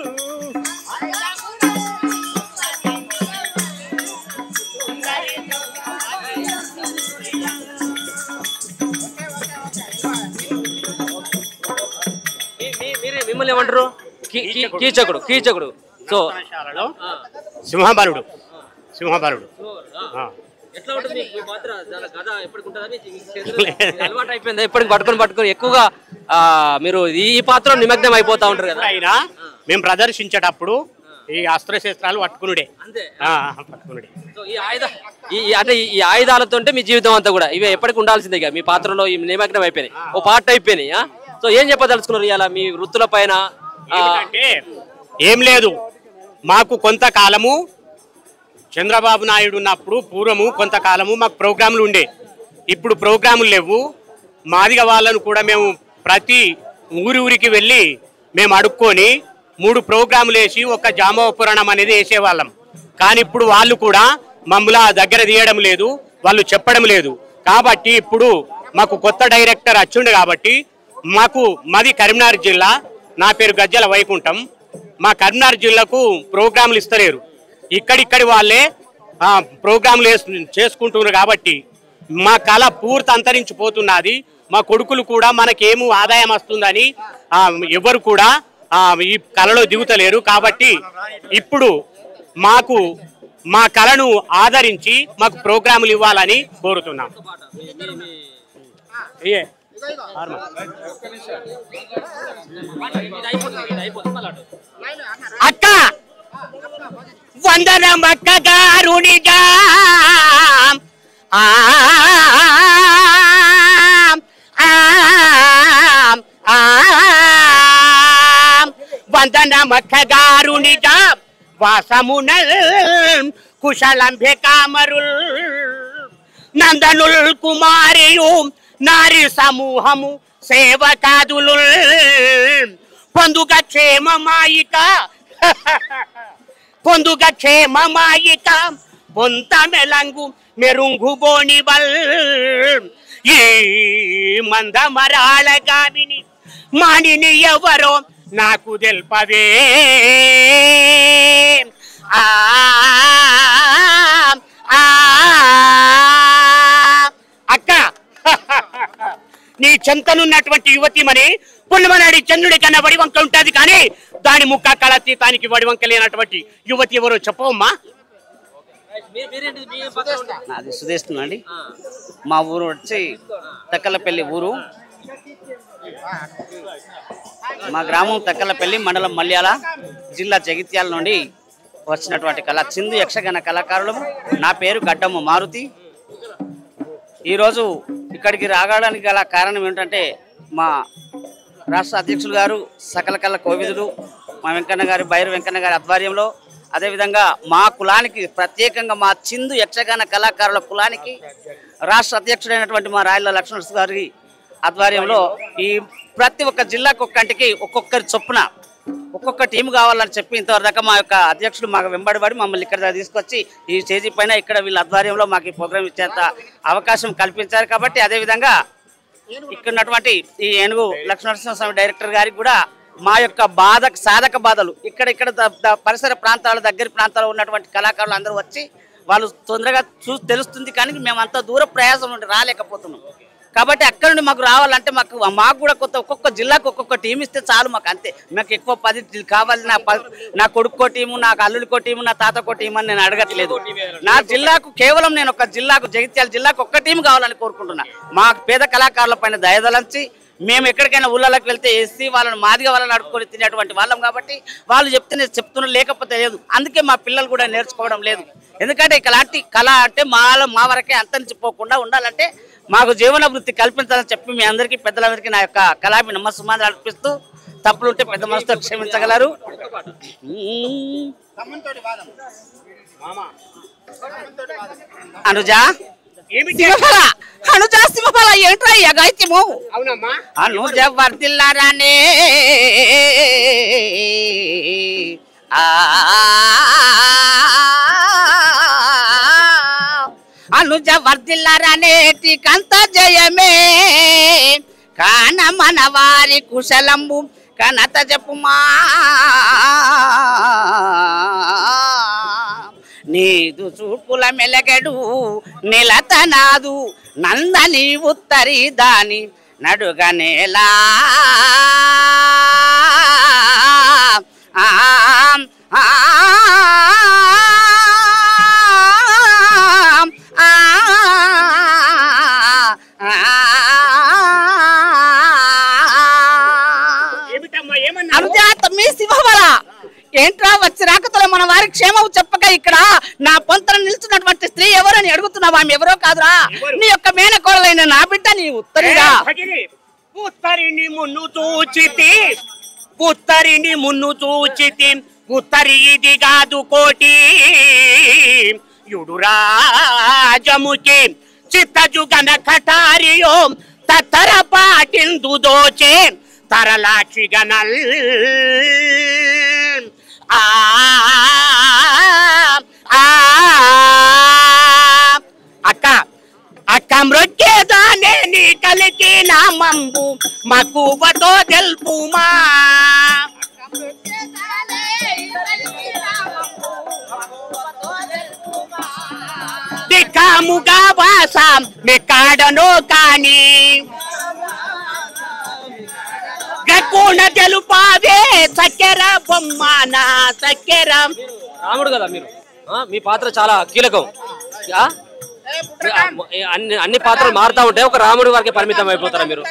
మిమ్మల్ని ఏమంటారు? కీచకుడు. సో సింహబలుడు. ఎట్లా ఉంటుంది ఈ పాత్ర? కథ ఎప్పటికి అలవాటు అయిపోయింది, ఎప్పటికి పట్టుకొని ఎక్కువగా మీరు ఈ పాత్ర నిమగ్నం అయిపోతా ఉంటారు కదా. అయినా మేము ప్రదర్శించేటప్పుడు ఈ అస్త్రశస్త్రాలు పట్టుకునుడే. సో ఈ ఆయుధాలతో మీ జీవితం అంతా కూడా ఇవే ఎప్పటికి ఉండాల్సిందే. మీ పాత్రలో ఈ నిమగ్నం అయిపోయినాయి, ఓ పార్ట్ అయిపోయినాయి. సో ఏం చెప్పదలుచుకున్నారు ఇలా మీ వృత్తుల పైన? ఏం లేదు, మాకు కొంతకాలము చంద్రబాబు నాయుడు ఉన్నప్పుడు పూర్వము కొంతకాలము మాకు ప్రోగ్రాములు ఉండే. ఇప్పుడు ప్రోగ్రాములు లేవు. మాదిగ వాళ్ళను కూడా మేము ప్రతి ఊరికి వెళ్ళి మేము అడుక్కొని 3 ప్రోగ్రాములు వేసి ఒక జామోపురాణం అనేది వేసేవాళ్ళం. కానీ ఇప్పుడు వాళ్ళు కూడా మమ్మల్ని దగ్గర తీయడం లేదు, వాళ్ళు చెప్పడం లేదు. కాబట్టి ఇప్పుడు మాకు కొత్త డైరెక్టర్ వచ్చిండు కాబట్టి మాది కరీంనగర్ జిల్లా. నా పేరు గజ్జల వైకుంఠం. మా కరీంనగర్ జిల్లాకు ప్రోగ్రాములు ఇస్తలేరు. ఇక్కడిక్కడి వాళ్ళే ప్రోగ్రాములు చేసుకుంటున్నారు కాబట్టి మా కళ పూర్తి అంతరించిపోతున్నది. మా కొడుకులు కూడా మనకేమో ఆదాయం వస్తుందని ఎవరు కూడా ఈ కళలో దిగుతలేరు. కాబట్టి ఇప్పుడు మాకు మా కళను ఆదరించి మాకు ప్రోగ్రాములు ఇవ్వాలని కోరుతున్నాం. అక్క వందనం అక్క గారునిగా వందనం అక్క గారునిగా వాసమునల్ కుశలంభే కామరుల్ నందనుల్ కుమారియు నారి సమూహము సేవకాదులు పొందుగ క్షేమమాయిక పొంత మెలంగు మెరుంగు బోనిబల్ ఈ మందమరాళ గామిని మానిని ఎవరో నాకు తెల్పవే అక్క నీ చెంతనున్నటువంటి యువతిమని పుల్లమనాడి చంద్రుడి కన్నా వడివంక ఉంటుంది, కానీ దాని ముక్క కళతీతానికి వడివంక లేనటువంటి యువతి ఎవరో చెప్పవమ్మా. నాది సుదేశం అండి. మా ఊరు వచ్చి తక్కలపల్లి ఊరు. మా గ్రామం తక్కలపల్లి, మండలం మల్యాల, జిల్లా జగిత్యాల నుండి వచ్చినటువంటి చిందు యక్షగాన కళాకారులు. నా పేరు గడ్డమ్మ మారుతి. ఈరోజు ఇక్కడికి రావడానికి గల కారణం ఏంటంటే మా రాష్ట్ర అధ్యక్షులు గారు సకల కళ కోవిదులు మా వెంకన్న గారి బైరు వెంకన్న గారి ఆధ్వర్యంలో, అదేవిధంగా మా కులానికి ప్రత్యేకంగా మా చిందు యక్షగాన కళాకారుల కులానికి రాష్ట్ర అధ్యక్షుడైనటువంటి మా రాయల లక్ష్మణ గారి ఆధ్వర్యంలో ఈ ప్రతి ఒక్క జిల్లాకు ఒక్కంటికి ఒక్కొక్కరి చొప్పున ఒక్కొక్క టీం కావాలని చెప్పి ఇంతవరకు మా యొక్క అధ్యక్షుడు మాకు వెంబడిపడి మమ్మల్ని ఇక్కడ తీసుకొచ్చి ఈ స్టేజీ పైన ఇక్కడ వీళ్ళ ఆధ్వర్యంలో మాకు ఈ ప్రోగ్రాం ఇచ్చేంత అవకాశం కల్పించారు. కాబట్టి అదేవిధంగా ఇక్కడ ఉన్నటువంటి ఈ ఏనుగు లక్ష్మణస్వామి డైరెక్టర్ గారికి కూడా మా యొక్క సాధక బాధలు ఇక్కడ పరిసర ప్రాంతాల దగ్గర ప్రాంతాల్లో ఉన్నటువంటి కళాకారులు అందరూ వచ్చి వాళ్ళు తొందరగా తెలుస్తుంది, కానీ మేము అంత దూర ప్రయాసం నుండి రాలేకపోతున్నాం. కాబట్టి అక్కడ నుండి మాకు రావాలంటే మాకు కూడా ఒక్కొక్క జిల్లాకు ఒక్కొక్క టీం ఇస్తే చాలు మాకు, అంతే. మాకు ఎక్కువ 10 కావాలి. నా కొడుకో టీము, నాకు అల్లుడికో టీము, నా తాతకో టీం అని నేను అడగట్లేదు. నా జిల్లాకు కేవలం నేను ఒక జిల్లాకు జగిత్యాల జిల్లాకు ఒక్క టీం కావాలని కోరుకుంటున్నా. మా పేద కళాకారుల పైన దయదలంచి మేము ఎక్కడికైనా ఊళ్ళలోకి వెళ్తే ఎస్సీ వాళ్ళని మాదిగా వాళ్ళని అడుక్కొని తినేటువంటి వాళ్ళం కాబట్టి వాళ్ళు చెప్తున్నా లేకపోతే లేదు. అందుకే మా పిల్లలు కూడా నేర్చుకోవడం లేదు. ఎందుకంటే ఇలాంటి కళ అంటే మా వరకే అంతరించిపోకుండా ఉండాలంటే మాకు జీవన వృత్తి కల్పించాలని చెప్పి మీ అందరికీ పెద్దలందరికీ నా యొక్క కళాభి నమస్సుమాలు అర్పిస్తూ, తప్పులుంటే పెద్ద మనసుతో క్షమించగలరు. అనుజ శివఫల అనుజా శివఫల ఏంట్రా ఈ అగాయిత్యము? అవునమ్మా. అనుజ వర్ధిల్లారానే అనుజ వర్ధిల్లారనేటి కంత జయమే కాన మన వారి కుశలంబు కనత జపుమా నీదు చూపుల మెలగడు నిలతనాదు నందని ఉత్తరి దాని నడుగనేలా అనుజాతమ్మి శివవల ఏంట్రా వచ్చి రాకతల మన వారి క్షేమం చెప్పక ఇక్కడ నా పొంతన నిల్చున్నటువంటి స్త్రీ ఎవరని అడుగుతున్నావా? ఆమె ఎవరో కాదురా, నీ యొక్క మేనకోడలైన నా బిడ్డ నీ ఉత్తరిగా. ఉత్తరిని మున్ను చూచితి ఉత్తరిని మున్ను చూచితి ఉత్తరి ఇది కాదు కోటి యుడురాజముకి చిత్తజుగన కటారియో తత్తర పాటిందు దోచే తరలాక్షి గనల్ అక్క అక్క మృత్యేదానే నీ కలికి నా మంబు మక్కువతో తెలుపుమా దిక్కాముగా వాసం మెక్కాడనో కాని గక్కున తెలుపావే చక్కెర బొమ్మన చక్కెర. రాముడు కదా మీరు, మీ పాత్ర చాలా కీలకం. అన్ని పాత్రలు మారుతా ఉంటాయి, ఒక రాముడి వరకే పరిమితం అయిపోతారా మీరు?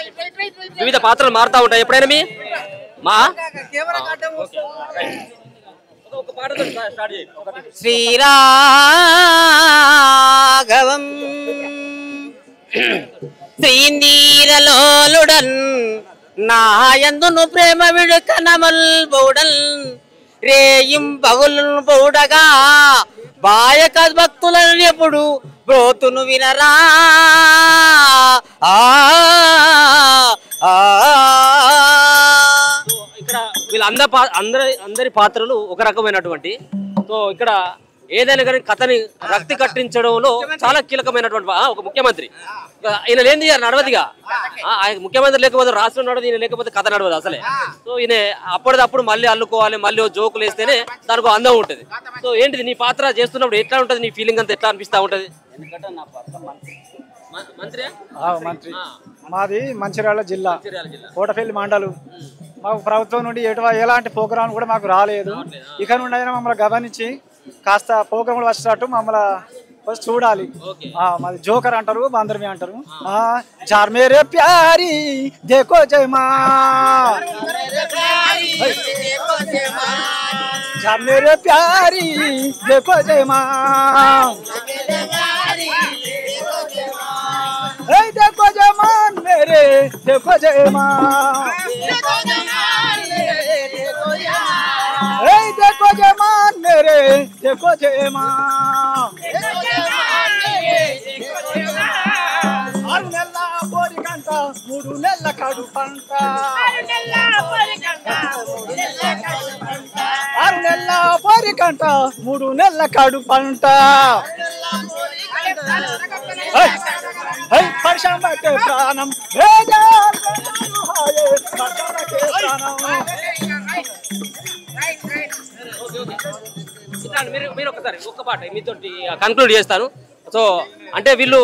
వివిధ పాత్రలు మారుతా ఉంటాయి ఎప్పుడైనా మీ మా శ్రీరాఘవం శ్రీనీరలోలుడన్ నాయందును ప్రేమ విడుకనమల్ బౌడల్ రేయిం బవులను బౌడగా బాయక భక్తులను ఎప్పుడు బ్రోతును వినరా. ఇక్కడ అందరి పాత్రలు ఒక రకమైనటువంటి, సో ఇక్కడ ఏదైనా కానీ కథని రక్తి కట్టించడంలో చాలా కీలకమైనటువంటి ఒక ముఖ్యమంత్రి. ఈయన లేనిది నడవదిగా, ఆయన ముఖ్యమంత్రి లేకపోతే రాష్ట్రం నడవదు, ఈయన లేకపోతే కథ నడవదు అసలే. సో ఈయన అప్పటిదప్పుడు మళ్ళీ అల్లుకోవాలి, మళ్ళీ జోకులు వేస్తేనే దానికి అందం ఉంటుంది. సో ఏంటిది నీ పాత్ర చేస్తున్నప్పుడు ఎట్లా ఉంటుంది, నీ ఫీలింగ్ అంతా ఎట్లా అనిపిస్తూ ఉంటుంది? మంత్రి మాది మంచిర్యాల జిల్లా కోటపల్లి మండలం. మాకు ప్రభుత్వం నుండి ఎలాంటి ప్రోగ్రాం కూడా మాకు రాలేదు. ఇక నుండి అయినా మమ్మల్ని గమనించి కాస్త ప్రోగ్రాంలు వచ్చినట్టు మమ్మల్ని చూడాలి. మాది జోకర్ అంటారు, బాందర్మి అంటారు. జార్ మేరే ప్యారీ దేఖో జయమా, జార్ మేరే ప్యారీ దేఖో జయమా, देखो जमान मेरे देखो जयमान, देखो जमान मेरे देखो जयमान, आरु नेल्ला बोरी कंट मूडु नेल्ला काडु पंट, आरु नेल्ला बोरी कंट मूडु नेल्ला काडु पंट. పరిశ్రమ ప్రాణం మీరు ఒకసారి ఒక్క పాట మీతో కన్క్లూడ్ చేస్తాను. సో అంటే వీళ్ళు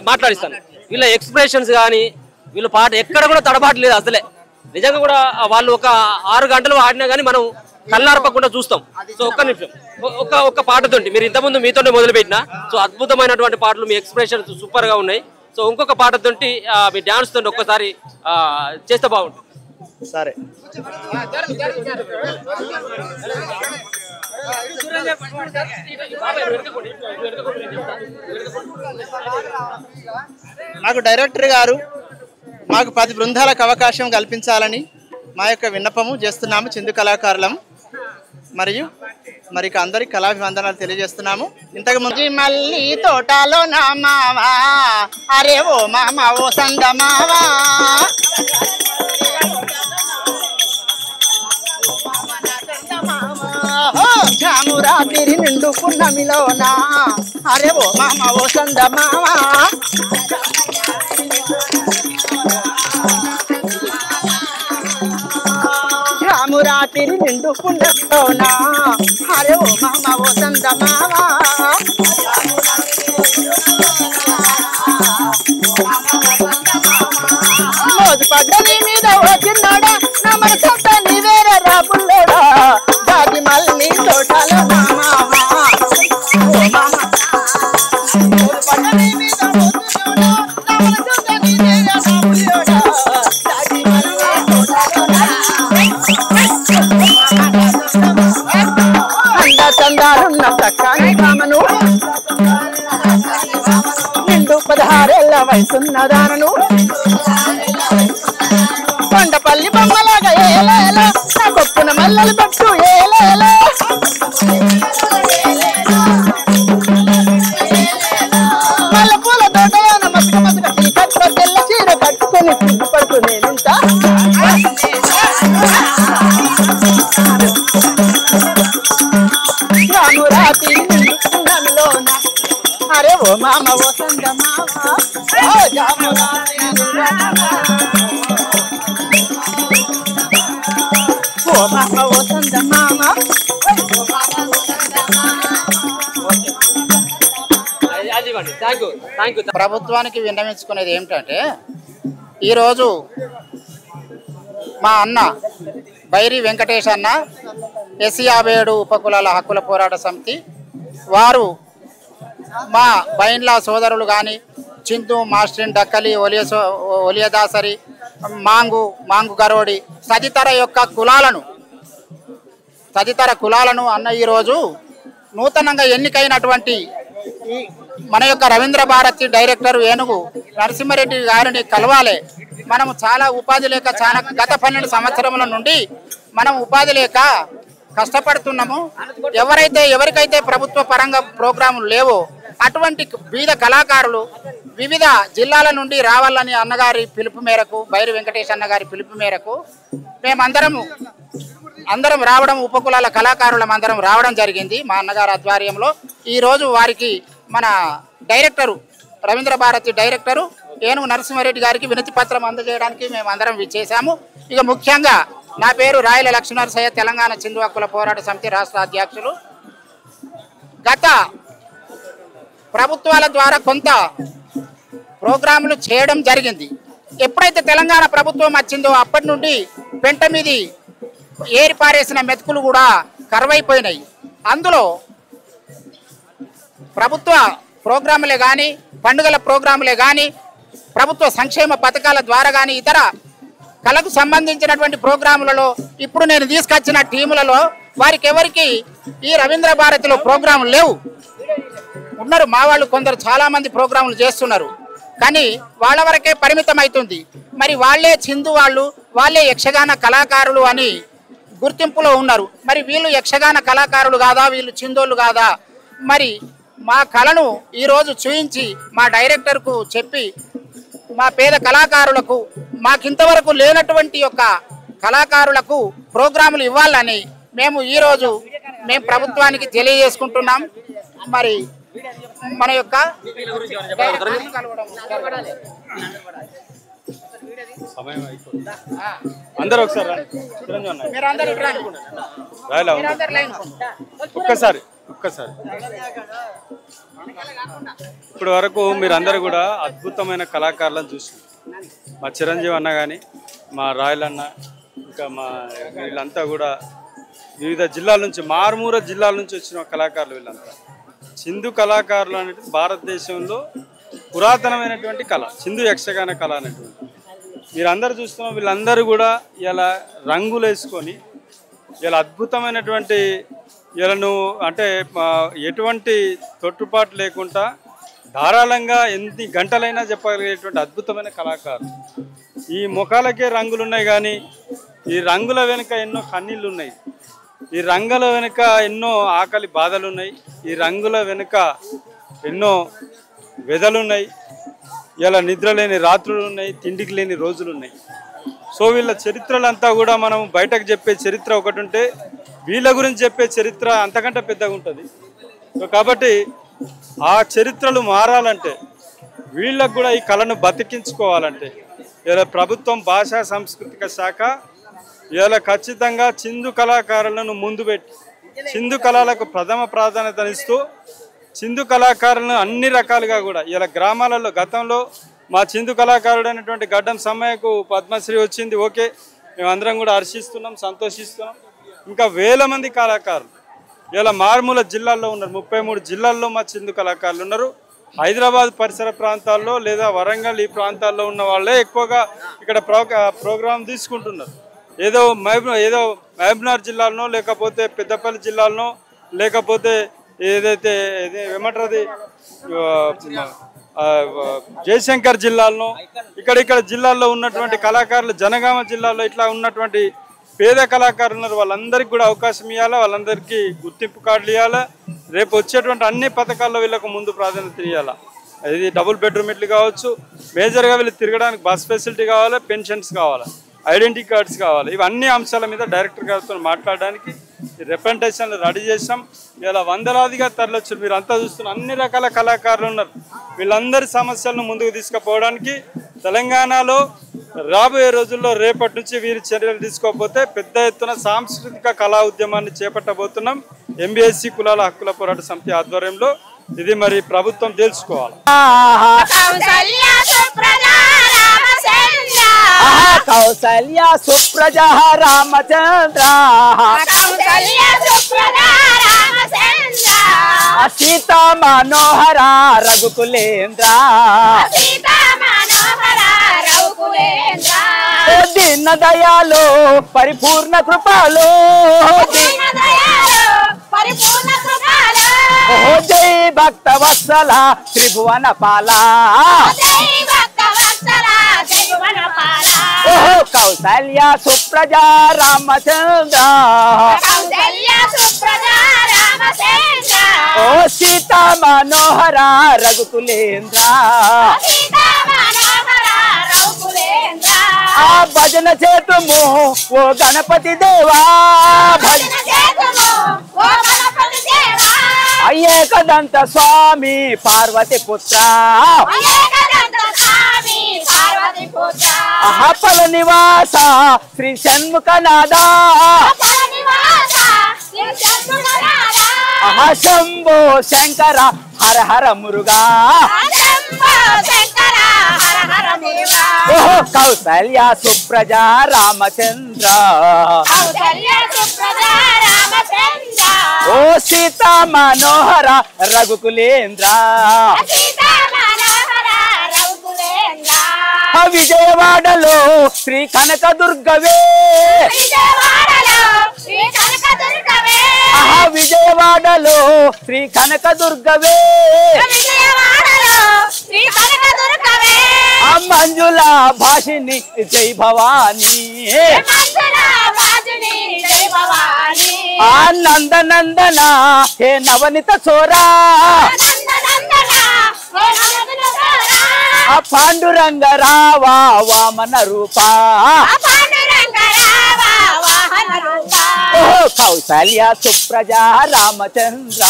మాట్లాడిస్తాను, వీళ్ళ ఎక్స్ప్రెషన్స్ కానీ వీళ్ళు పాట ఎక్కడ కూడా తడబాటు లేదు అసలే. నిజంగా కూడా వాళ్ళు ఒక 6 గంటలు ఆడినా కానీ మనం కళ్ళార్పకుండా చూస్తాం. సో ఒక్క నిమిషం ఒక్క పాటతోటి మీరు ఇంతకుముందు మీతోనే మొదలుపెట్టిన సో అద్భుతమైనటువంటి పాటలు, మీ ఎక్స్ప్రెషన్స్ సూపర్ గా ఉన్నాయి. సో ఇంకొక పాటతోటి మీ డాన్స్ తోటి ఒక్కసారి చేస్తే బాగుంటుంది. సరే మాకు డైరెక్టర్ గారు మాకు 10 బృందాలకు అవకాశం కల్పించాలని మా యొక్క విన్నపము చేస్తున్నాము చిందు కళాకారులం. మరియు మరి అందరికి కళాభివందనాలు తెలియజేస్తున్నాము. ఇంతకు ముందు మళ్ళీ తోటలో నా మావా అరే ఓ మామ ఓ సంద మావా రాత్రి నిండుకున్నమిలోనా అరే ఓ మామ ఓ సంద మావా రాత్రి నిండుకున్నమిలోనా అరే ఓ మామ ఓ సంద మావా రోజు పడ్డని మీద వచ్చిన్నాడా నా మనసంతా నీవేరే రాబుల్లోడా దాది మళ్ళీ తోటలో నా మావా ఓ మామ పడ్డని మీద వచ్చిన్నాడా నా మనసంతా నీవేరే రాబుల్లోడా దాది మళ్ళీ తోటలో అంద చందాలున్న చక్కని కామను నిండు 16 ఏళ్ల వయసున్నదానను కొండపల్లి బొమ్మలాగా ఏలేలా నా కొప్పున మల్లలు పెట్టు ఏలేలా మల్ల పూల తోటలోన మసక మసక చీకట్లో తెల్ల చీర కట్టుకొని సిగ్గుపడుతూ నేనుంటా రాత్రి నిండుకున్నమిలోన అరే ఓ మామ ఓ సంద మావా ఓ జాము రాత్రి ఓ మామ ఓ సంద మామ ప్రభుత్వానికి విన్నవించుకునేది ఏమిటంటే ఈరోజు మా అన్న బైరి వెంకటేష్ అన్న ఎస్సీ 57 ఉపకులాల హక్కుల పోరాట సమితి వారు మా బైండ్ల సోదరులు కానీ చింతు మాస్ట్రిన్ డక్కలి ఒలియదాసరి మాంగు గరోడి తదితర కులాలను అన్న ఈరోజు నూతనంగా ఎన్నికైనటువంటి ఈ మన యొక్క రవీంద్ర భారతి డైరెక్టర్ ఏనుగు నరసింహారెడ్డి గారిని కలవాలి. మనము చాలా ఉపాధి లేక చాలా గత 12 సంవత్సరముల నుండి మనం ఉపాధి లేక కష్టపడుతున్నాము. ఎవరికైతే ప్రభుత్వ పరంగా ప్రోగ్రాములు లేవో అటువంటి బీద కళాకారులు వివిధ జిల్లాల నుండి రావాలని అన్నగారి పిలుపు మేరకు బైరి వెంకటేష్ అన్నగారి పిలుపు మేరకు అందరం రావడం ఉపకులాల కళాకారులం అందరం రావడం జరిగింది మా అన్నగారి ఆధ్వర్యంలో. ఈరోజు వారికి మన డైరెక్టరు రవీంద్ర భారతి డైరెక్టరు ఏనుగు నరసింహారెడ్డి గారికి వినతి పత్రం అందజేయడానికి మేము అందరం విచ్చేసాము. ఇక ముఖ్యంగా నా పేరు రాయల లక్ష్మీనరసయ్య, తెలంగాణ చిందు హక్కుల పోరాట సమితి రాష్ట్ర అధ్యక్షులు. గత ప్రభుత్వాల ద్వారా కొంత ప్రోగ్రాములు చేయడం జరిగింది. ఎప్పుడైతే తెలంగాణ ప్రభుత్వం వచ్చిందో అప్పటి నుండి పెంట మీది ఏరి పారేసిన మెతుకులు కూడా కరువైపోయినాయి. అందులో ప్రభుత్వ ప్రోగ్రాములే కానీ పండుగల ప్రోగ్రాములే కానీ ప్రభుత్వ సంక్షేమ పథకాల ద్వారా కానీ ఇతర కళకు సంబంధించినటువంటి ప్రోగ్రాములలో ఇప్పుడు నేను తీసుకొచ్చిన టీములలో ఎవరికి ఈ రవీంద్ర భారతిలో ప్రోగ్రాములు లేవు. ఉన్నారు మా వాళ్ళు కొందరు చాలామంది ప్రోగ్రాములు చేస్తున్నారు, కానీ వాళ్ళ వరకే పరిమితం అవుతుంది. మరి వాళ్ళే చిందు వాళ్ళే యక్షగాన కళాకారులు అని గుర్తింపులో ఉన్నారు. మరి వీళ్ళు యక్షగాన కళాకారులు కాదా, వీళ్ళు చిందోళ్ళు కాదా? మరి మా కళను ఈరోజు చూయించి మా డైరెక్టర్కు చెప్పి మా పేద కళాకారులకు మాకింతవరకు లేనటువంటి యొక్క కళాకారులకు ప్రోగ్రాములు ఇవ్వాలని ఈరోజు మేము ప్రభుత్వానికి తెలియజేసుకుంటున్నాం. మరి మన యొక్క అందరూ ఒకసారి ఒక్కసారి ఇప్పటి వరకు మీరందరూ కూడా అద్భుతమైన కళాకారులను చూసారు. మా చిరంజీవి అన్న కానీ మా రాయల్ అన్న ఇంకా మా వీళ్ళంతా కూడా వివిధ జిల్లాల నుంచి మారుమూర జిల్లాల నుంచి వచ్చిన కళాకారులు. వీళ్ళంతా చిందు కళాకారులు అనేది భారతదేశంలో పురాతనమైనటువంటి కళ, చిందు యక్షగాన కళ అనేటువంటి మీరందరూ చూస్తున్నాం. వీళ్ళందరూ కూడా ఇలా రంగులు వేసుకొని ఇలా అద్భుతమైనటువంటి వీళ్ళను అంటే ఎటువంటి తొట్టుపాటు లేకుండా ధారాళంగా ఎన్ని గంటలైనా చెప్పగలిగేటువంటి అద్భుతమైన కళాకారులు. ఈ ముఖాలకే రంగులు ఉన్నాయి, కానీ ఈ రంగుల వెనుక ఎన్నో కన్నీళ్ళు ఉన్నాయి. ఈ రంగుల వెనుక ఎన్నో ఆకలి బాధలు ఉన్నాయి, ఈ రంగుల వెనుక ఎన్నో వెదలు ఉన్నాయి, ఇలా నిద్ర లేని రాత్రులు ఉన్నాయి, తిండికి లేని రోజులు ఉన్నాయి. సో వీళ్ళ చరిత్రలంతా కూడా మనం బయటకు చెప్పే చరిత్ర ఒకటి ఉంటే వీళ్ళ గురించి చెప్పే చరిత్ర అంతకంటే పెద్దగా ఉంటుంది. సో కాబట్టి ఆ చరిత్రలు మారాలంటే వీళ్ళకు కూడా ఈ కళను బతికించుకోవాలంటే ఇలా ప్రభుత్వం భాషా సాంస్కృతిక శాఖ ఇలా ఖచ్చితంగా చిందు కళాకారులను ముందు పెట్టి చిందు కళలకు ప్రథమ ప్రాధాన్యతనిస్తూ చిందు కళాకారులను అన్ని రకాలుగా కూడా ఇలా గ్రామాలలో గతంలో మా చిందు కళాకారుడు అయినటువంటి గడ్డం సమ్మయ్యకు పద్మశ్రీ వచ్చింది. ఓకే, మేమందరం కూడా హర్షిస్తున్నాం, సంతోషిస్తున్నాం. ఇంకా వేల మంది కళాకారులు ఇలా మారుమూల జిల్లాల్లో ఉన్నారు. 33 జిల్లాల్లో మా చిందు కళాకారులు ఉన్నారు. హైదరాబాద్ పరిసర ప్రాంతాల్లో లేదా వరంగల్ ఈ ప్రాంతాల్లో ఉన్న వాళ్ళే ఎక్కువగా ఇక్కడ ప్రోగ్రాం తీసుకుంటున్నారు. ఏదో మహబూబ్నగర్ జిల్లాలోనో లేకపోతే పెద్దపల్లి జిల్లాలోనో లేకపోతే ఏదైతే ఏమంటారు జయశంకర్ జిల్లాలో ఇక్కడ జిల్లాల్లో ఉన్నటువంటి కళాకారులు జనగామ జిల్లాలో ఇట్లా ఉన్నటువంటి పేద కళాకారులు ఉన్నారు. వాళ్ళందరికీ కూడా అవకాశం ఇవ్వాలా, వాళ్ళందరికీ గుర్తింపు కార్డులు ఇవ్వాలా. రేపు వచ్చేటువంటి అన్ని పథకాల్లో వీళ్ళకు ముందు ప్రాధాన్యత ఇవ్వాలా. ఇది డబుల్ బెడ్రూమ్ ఇట్లు కావచ్చు, మేజర్గా వీళ్ళు తిరగడానికి బస్ ఫెసిలిటీ కావాలి, పెన్షన్స్ కావాలి, ఐడెంటిటీ కార్డ్స్ కావాలి. ఇవన్నీ అంశాల మీద డైరెక్టర్ గారితో మాట్లాడడానికి రిప్రజెంటేషన్లు రెడీ చేసాం. ఇలా వందలాదిగా తరలొచ్చు. మీరు అంతా చూస్తున్న అన్ని రకాల కళాకారులు ఉన్నారు. వీళ్ళందరి సమస్యలను ముందుకు తీసుకుపోవడానికి తెలంగాణలో రాబోయే రోజుల్లో రేపటి నుంచి వీరి చర్యలు తీసుకోకపోతే పెద్ద ఎత్తున సాంస్కృతిక కళా ఉద్యమాన్ని చేపట్టబోతున్నాం. ఎంబీఎస్సీ కులాల హక్కుల పోరాట సమితి ఆధ్వర్యంలో. ఇది మరి ప్రభుత్వం తెలుసుకోవాలి. కౌసల్య సుప్రజ రామచంద్ర సీతా మనోహర రఘుకులేంద్ర దీన దయాలో పరిపూర్ణ కృపలో జై భక్త వత్సల త్రిభువన పాల కౌసల్య సుప్రజ రామచంద్ర ఓ సీతా మనోహర రఘుకులేంద్ర ఆ భజన చేతుము ఓ గణపతి దేవా ఏకదంత స్వామి పార్వతి పుత్ర పల నివాస శ్రీ షణ్ముఖనాథ శంభో శంకర హర హర మురుగా ఓహో కౌసల్య సుప్రజ రామచంద్ర ఓ సీతా మనోహర రఘుకులేంద్ర విజయవాడలో శ్రీ కనకదుర్గవే విజయవాడలో శ్రీ కనకదుర్గవే మంజుల భాషిని జై భవానీ నందనందన హే నవనిత చోరా పాండురంగ రావా వామన రూపా కౌసల్య సుప్రజ రామచంద్ర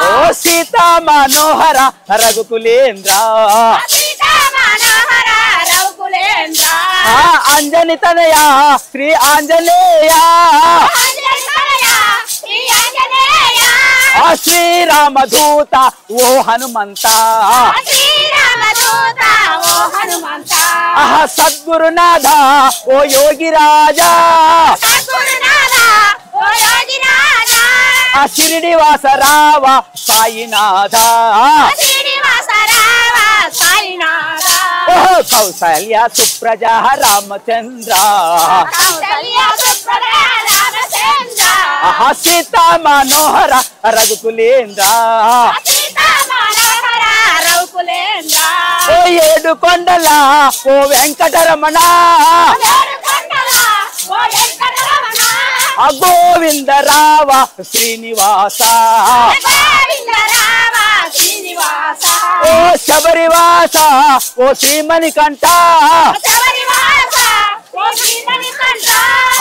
ఓ సీతా మనోహర రఘుకులేంద్ర అంజని తనయ శ్రీ ఆంజనేయ శ్రీరామదూత ఓ హనుమంత సద్గురునాథ ఓ యోగి రాజా శిరిడివాస రావ సాయినాథ ఓ కౌసల్య సుప్రజ రామచంద్ర సీతా మనోహర రఘుకులేంద్ర ఓ ఏడు కొండల ఓ వెంకటరమణ గోవింద రావ శ్రీనివాస ఓ శబరివాస ఓ శ్రీమణికంఠ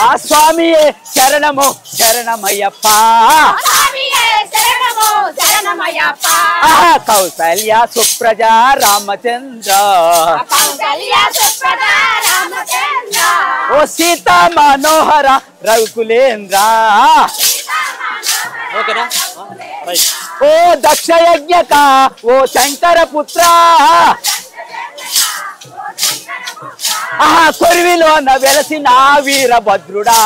ఆ స్వామియే శరణము శరణమయ్యప్ప కౌసల్య సుప్రజ రామచంద్ర ఓ సీతా మనోహర రఘుకులేంద్ర ఓ దక్షయజ్ఞక ఓ శంకర పుత్ర కొరివిలోన వెలసిన వీరభద్రుడా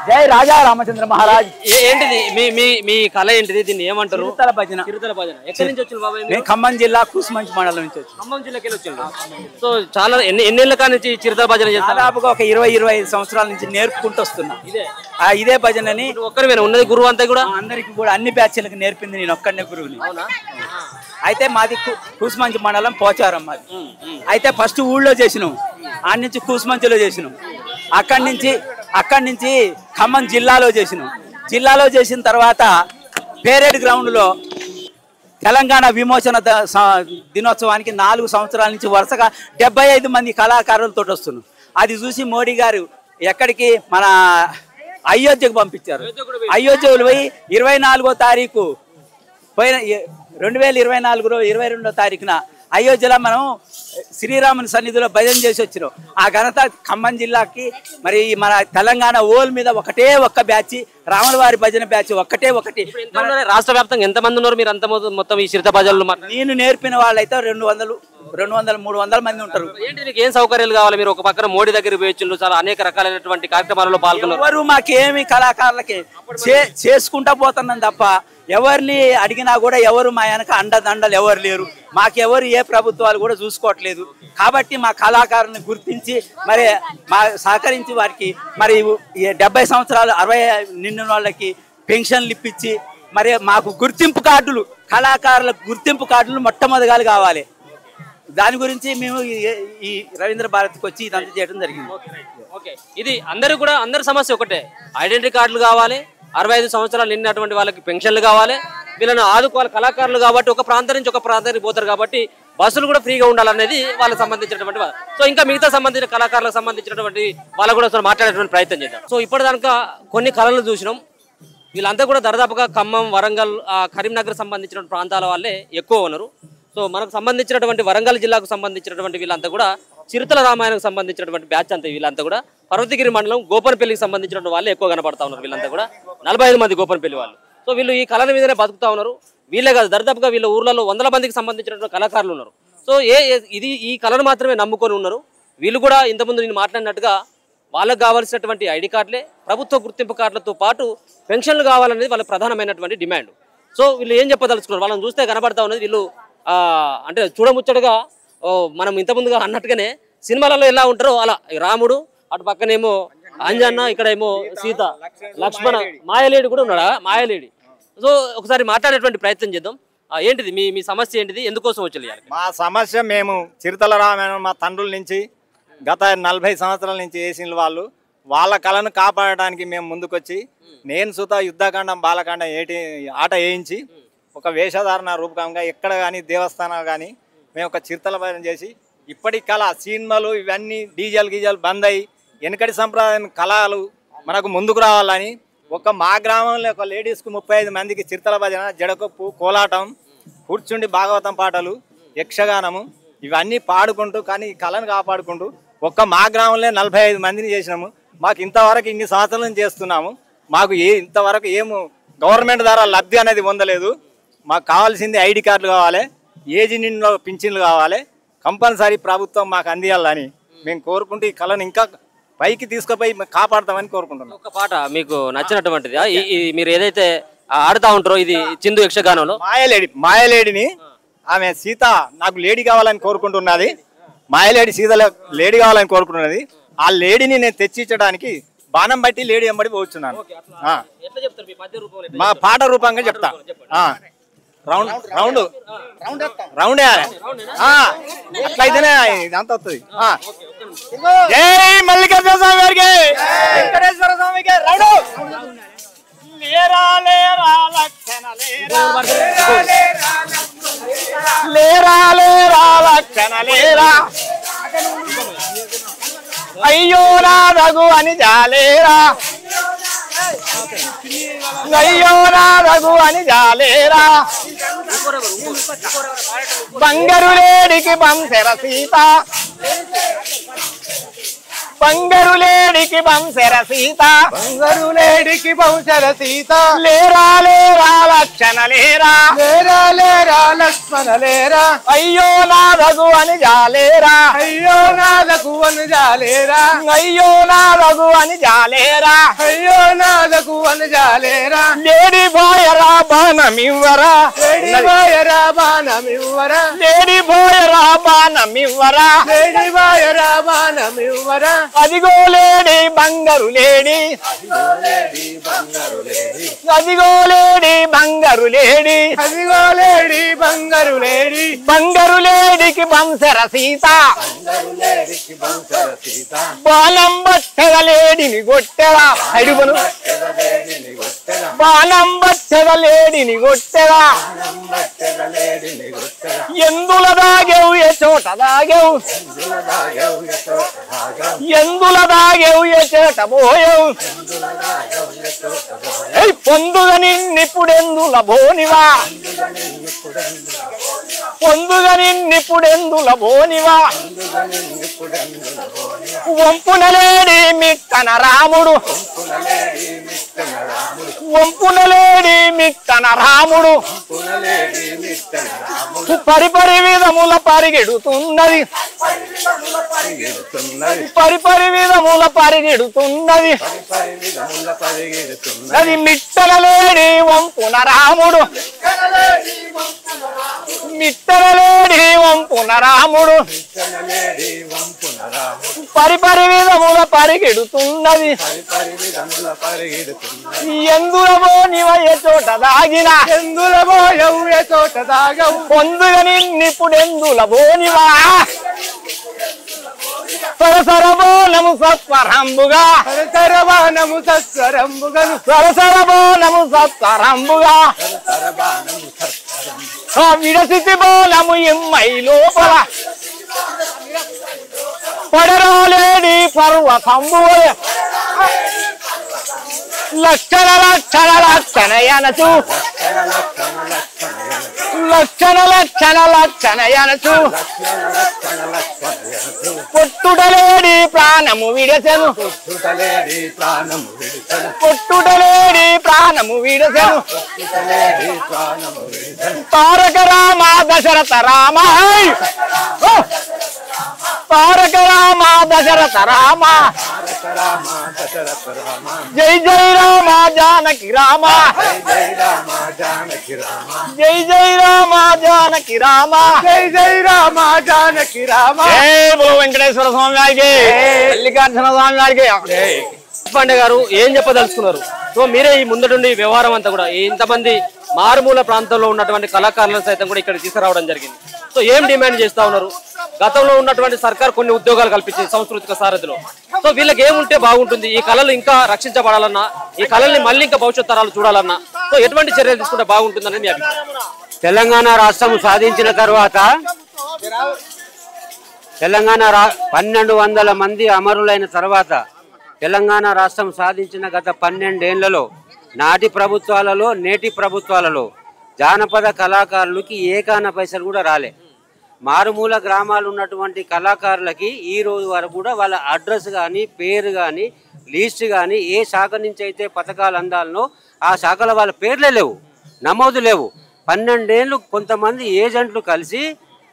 జై రాజా రామచంద్ర మహారాజ్. ఏంటిది మీ కళ ఏంటిది? దీన్ని ఏమంటారు? చిరుతల భజన. చిరుతల భజన ఎక్కడి నుంచి వచ్చింది బాబాయ్? నేను ఖమ్మం జిల్లా కూసుమంచి మండలం నుంచి వచ్చి. ఖమ్మం జిల్లాకి వచ్చింది. సో చాలా ఎన్నేళ్ళ నుంచి చిరుతల భజన చేస్తారు? దాదాపుగా ఒక 20-25 సంవత్సరాల నుంచి నేర్పుకుంటూ వస్తున్నా. ఇదే భజనని ఒక్కరివేనా ఉన్నది గురువు అంతా కూడా? అందరికి కూడా అన్ని బ్యాచ్లకు నేర్పింది నేను ఒక్కడనే గురువుని. అయితే మాది కూసుమంచి మండలం పోచారం మాది. అయితే ఫస్ట్ ఊళ్ళో చేసినాం, ఆడి నుంచి కూసుమంచిలో చేసినాం, అక్కడి నుంచి ఖమ్మం జిల్లాలో చేసినాం. జిల్లాలో చేసిన తర్వాత పేరేడ్ గ్రౌండ్లో తెలంగాణ విమోచన దినోత్సవానికి 4 సంవత్సరాల నుంచి వరుసగా 75 మంది కళాకారులతో వస్తున్నాం. అది చూసి మోడీ గారు ఎక్కడికి మన అయోధ్యకు పంపించారు. అయోధ్యలో పోయి 24వ తారీఖు పోయిన 2024 22వ తారీఖున అయోధ్యలో మనం శ్రీరాముని సన్నిధిలో భజన చేసి వచ్చినాం. ఆ ఘనత ఖమ్మం జిల్లాకి మరి మన తెలంగాణ ఓల్ మీద ఒకటే ఒక్క బ్యాచ్, రాములవారి భజన బ్యాచ్ ఒకటి. రాష్ట్ర వ్యాప్తంగా ఎంతమంది ఉన్నారు మీరు? అంత మొత్తం ఈ చిరుత భజనలు నేను నేర్పిన వాళ్ళైతే 200-300 మంది ఉంటారు. ఏంటి నీకు ఏం సౌకర్యాలు కావాలి? మీరు ఒక పక్కన మోడీ దగ్గర పోయొచ్చు, చాలా అనేక రకాలైనటువంటి కార్యక్రమాలలో పాల్గొన్నారు. ఎవరు మాకేమి కళాకారులకి చేసుకుంటా పోతున్నాం తప్ప ఎవరిని అడిగినా కూడా ఎవరు మా వెనక అండదండలు ఎవరు లేరు. మాకెవరు ఏ ప్రభుత్వాలు కూడా చూసుకోవట్లేదు. కాబట్టి మా కళాకారుని గుర్తించి మరి మా సహకరించి వారికి మరి 70 సంవత్సరాలు 60 నిండిన వాళ్ళకి పెన్షన్లు ఇప్పించి మరి మాకు గుర్తింపు కార్డులు, కళాకారులకు గుర్తింపు కార్డులు మొట్టమొదటిగా కావాలి. దాని గురించి మేము ఈ రవీంద్ర భారతికి వచ్చి ఇదంతా చేయడం జరిగింది. ఇది అందరి సమస్య ఒకటే, ఐడెంటిటీ కార్డులు కావాలి, 65 సంవత్సరాలు నిన్నటువంటి వాళ్ళకి పెన్షన్లు కావాలి, వీళ్ళని ఆదుకోవాలి. కళాకారులు కాబట్టి ఒక ప్రాంతం నుంచి ఒక ప్రాంతానికి పోతారు కాబట్టి బస్సులు కూడా ఫ్రీగా ఉండాలనేది వాళ్ళకి సంబంధించినటువంటి. సో ఇంకా మిగతా సంబంధించిన కళాకారులకు సంబంధించినటువంటి వాళ్ళు కూడా మాట్లాడేటువంటి ప్రయత్నం చేద్దాం. సో ఇప్పటిదాకా కొన్ని కళలు చూసినాం. వీళ్ళంతా కూడా దాదాపుగా ఖమ్మం, వరంగల్, కరీంనగర్ సంబంధించిన ప్రాంతాల వాళ్ళే ఎక్కువ ఉన్నారు. సో మనకు సంబంధించినటువంటి వరంగల్ జిల్లాకు సంబంధించినటువంటి వీళ్ళంతా కూడా చిరుతల రామాయణకు సంబంధించినటువంటి బ్యాచ్ అంతా వీళ్ళంతా కూడా పర్వతగిరి మండలం గోపనపల్లికి సంబంధించినటువంటి వాళ్ళే ఎక్కువ కనపడతా ఉన్నారు. వీళ్ళంతా కూడా 45 మంది గోపనపల్లి వాళ్ళు. సో వీళ్ళు ఈ కళల మీదనే బతుకుతా ఉన్నారు. వీళ్ళే కాదు, దాదాపుగా వీళ్ళ ఊర్లలో 100 మందికి సంబంధించినటువంటి కళాకారులు ఉన్నారు. సో ఈ కళను మాత్రమే నమ్ముకొని ఉన్నారు. వీళ్ళు కూడా ఇంతకుముందు నేను మాట్లాడినట్టుగా వాళ్ళకు కావాల్సినటువంటి ఐడి కార్డులే, ప్రభుత్వ గుర్తింపు కార్డులతో పాటు పెన్షన్లు కావాలనేది వాళ్ళ ప్రధానమైనటువంటి డిమాండ్. సో వీళ్ళు ఏం చెప్పదలుచుకున్నారు? వాళ్ళని చూస్తే కనబడతా ఉన్నది వీళ్ళు అంటే చూడముచ్చటగా మనం ఇంతకుముందుగా అన్నట్టుగానే సినిమాలలో ఎలా ఉంటారో అలా రాముడు, అటు పక్కనేమో అంజన్న, ఇక్కడేమో సీత, లక్ష్మణ, మాయలేడి కూడా ఉన్నాడా? మాయలేడి. సో ఒకసారి మాట్లాడేటువంటి ప్రయత్నం చేద్దాం. ఏంటిది మీ సమస్య ఏంటిది? ఎందుకోసం వచ్చి? మా సమస్య, మేము చిరుతల రామాయణం మా తండ్రుల నుంచి గత 40 సంవత్సరాల నుంచి వేసిన వాళ్ళు, వాళ్ళ కళను కాపాడడానికి మేము ముందుకొచ్చి నేను సుతా యుద్ధకాండం బాలకాండం ఆట వేయించి ఒక వేషధారణ రూపకంగా ఎక్కడ కానీ దేవస్థానాలు కానీ మేము ఒక చిరుతల భజన చేసి ఇప్పటి కళ సినిమాలు ఇవన్నీ డీజల్ బంద్ అయ్యి వెనకటి సంప్రదాయం కళలు మనకు ముందుకు రావాలని మా గ్రామంలో ఒక లేడీస్కు 35 మందికి చిరుతల భజన, జడకొప్పు, కోలాటం, కూర్చుండి భాగవతం పాటలు, యక్షగానము ఇవన్నీ పాడుకుంటూ కానీ ఈ కళను కాపాడుకుంటూ మా గ్రామంలో 45 మందిని చేసినాము. మాకు ఇంతవరకు ఇన్ని సంవత్సరాల నుంచి చేస్తున్నాము. మాకు ఇంతవరకు ఏమో గవర్నమెంట్ ద్వారా లబ్ధి అనేది పొందలేదు. మాకు కావాల్సింది ఐడి కార్డులు కావాలి, ఏజ్ నిండిలో పింఛన్లు కావాలి, కంపల్సరీ ప్రభుత్వం మాకు అందియాలని మేము కోరుకుంటూ ఈ కళను ఇంకా పైకి తీసుకుపోయి కాపాడతామని కోరుకుంటున్నాం. ఒక పాట మీకు నచ్చినటువంటిది మీరు ఏదైతే ఆడుతూ ఉంటారో, ఇది చిందు యక్షగానంలో మాయలేడిని ఆమె సీత నాకు లేడీ కావాలని కోరుకుంటున్నది. మాయలేడి సీత లేడీ కావాలని కోరుకుంటున్నది. ఆ లేడీని నేను తెచ్చిచ్చడానికి బాణం బట్టి లేడీ ఎంబడి పోతున్నాను. మా పాట రూపంగా చెప్తా. రౌండ్ వేయాలి అట్లయితేనే ఇదంతా వస్తుంది జై మల్లికార్జున స్వామి గారికి వెంకటేశ్వర స్వామికి రౌండ్ లేరా లేరా లక్షణ లేరా లేరా లక్షణ లేరా అయ్యో నా రఘు అని జాలేరా అయ్యో నా రఘు అని జాలేరా బంగారు లేడికి బంసెర సీత బంగారు లేడికి బంసెర సీత బంగారు లేడికి బంసెర సీత లేరా లేరా లక్షణ లేరా లేరా లేరా లక్ష్మణ లేరా అయ్యో నా రఘు అని జాలేరా అయ్యో నా రఘు అని జాలేరా అయ్యో నా రఘు అని జాలేరా అయ్యో నా రఘు అని జాలేరా లేడి బోయరా బాణమివ్వరా లేడి బోయరా బాణమివ్వరా లేడి బోయరా బాణమివ్వరా లేడి బోయరా బాణమివ్వరా అదిగో లేడి బంగారు లేడి అదిగో లేడి బంగారు లేడి అదిగో లేడి బంగారు లేడి బంగారు లేడికి బంసర సీత బాణం బట్టెల లేడిని గొట్టెలా అడుగును బాణం బట్టెల లేడిని గొట్టెలా ఎందుల దాగేవు ఏ చోట దాగేవు ఎందుల దాగేవు ఏ చేట పోయేవు పొందుగా నిన్నిప్పుడెందుల బోనివా పొందుగా నిన్నిప్పుడెందుల బోనివా వంపునలేడి మిట్టన రాముడు వంపునలేడి మిట్టన రాముడు పరిపరి విధముల పరిగెడుతున్నది పరిపరి విధముల పరిగెడుతున్నది అది మిట్టనలేడి వంపున రాముడు మిట్టనలేడి వంపున రాముడు పరిపరి విధముల పరిగెడుతున్నది ఎందులబో నివయ్య చోట దాగిన ఎందులబో ఎవ్వ చోట దాగవు పొందుగా నిన్నిప్పుడెందులబో నివా సరసరబోనము సత్వరంబుగా సరసరబానము సత్వరంబుగను సరసరబోనము సత్వరంబుగా విడసితి బోనము ఎమ్మై లోపల పడరాలేడి పర్వతంబు లక్షణ లక్షణ లక్షణ అనచు లక్షణ లక్షణ లక్షణ అనచు పొట్టుడలేడి ప్రాణము విడసెను పొట్టుడలేడి ప్రాణము విడసెను తారక రామ దశరథ రామ తారక రామ దశరథ రామ జై జై రామ జానకి రామ జై జై రామ జానకి రామ జై జై రామ జానకి రామ జై బోలో వెంకటేశ్వర స్వామి గారికి మల్లికార్జున స్వామి గారికి పండే గారు ఏం చెప్పదలుచుకున్నారు? సో మీరే ఈ ముందటుండి వ్యవహారం అంతా కూడా ఇంతమంది మారుమూల ప్రాంతంలో ఉన్నటువంటి కళాకారులను సైతం కూడా ఇక్కడ తీసుకురావడం జరిగింది. సో ఏం డిమాండ్ చేస్తా ఉన్నారు? గతంలో ఉన్నటువంటి సర్కార్ కొన్ని ఉద్యోగాలు కల్పించింది సాంస్కృతిక సారథిలో. సో వీళ్ళకి ఏముంటే బాగుంటుంది? ఈ కళలు ఇంకా రక్షించబడాలన్నా, ఈ కళల్ని మళ్ళీ ఇంకా భవిష్యత్ తరాలు చూడాలన్నా సో ఎటువంటి చర్యలు తీసుకుంటే బాగుంటుందని మీ అభిప్రాయం? తెలంగాణ రాష్ట్రం సాధించిన తర్వాత తెలంగాణ 1200 మంది అమరులైన తర్వాత తెలంగాణ రాష్ట్రం సాధించిన గత 12 ఏళ్లలో నాటి ప్రభుత్వాలలో నేటి ప్రభుత్వాలలో జానపద కళాకారులకి ఏకాన పైసలు కూడా రాలే. మారుమూల గ్రామాలు ఉన్నటువంటి కళాకారులకి ఈ రోజు వరకు కూడా వాళ్ళ అడ్రస్ కానీ పేరు కానీ లిస్ట్ కానీ ఏ శాఖ నుంచి అయితే పథకాలు అందాలనో ఆ శాఖలో వాళ్ళ పేర్లే లేవు, నమోదు లేవు. 12 ఏళ్ళు కొంతమంది ఏజెంట్లు కలిసి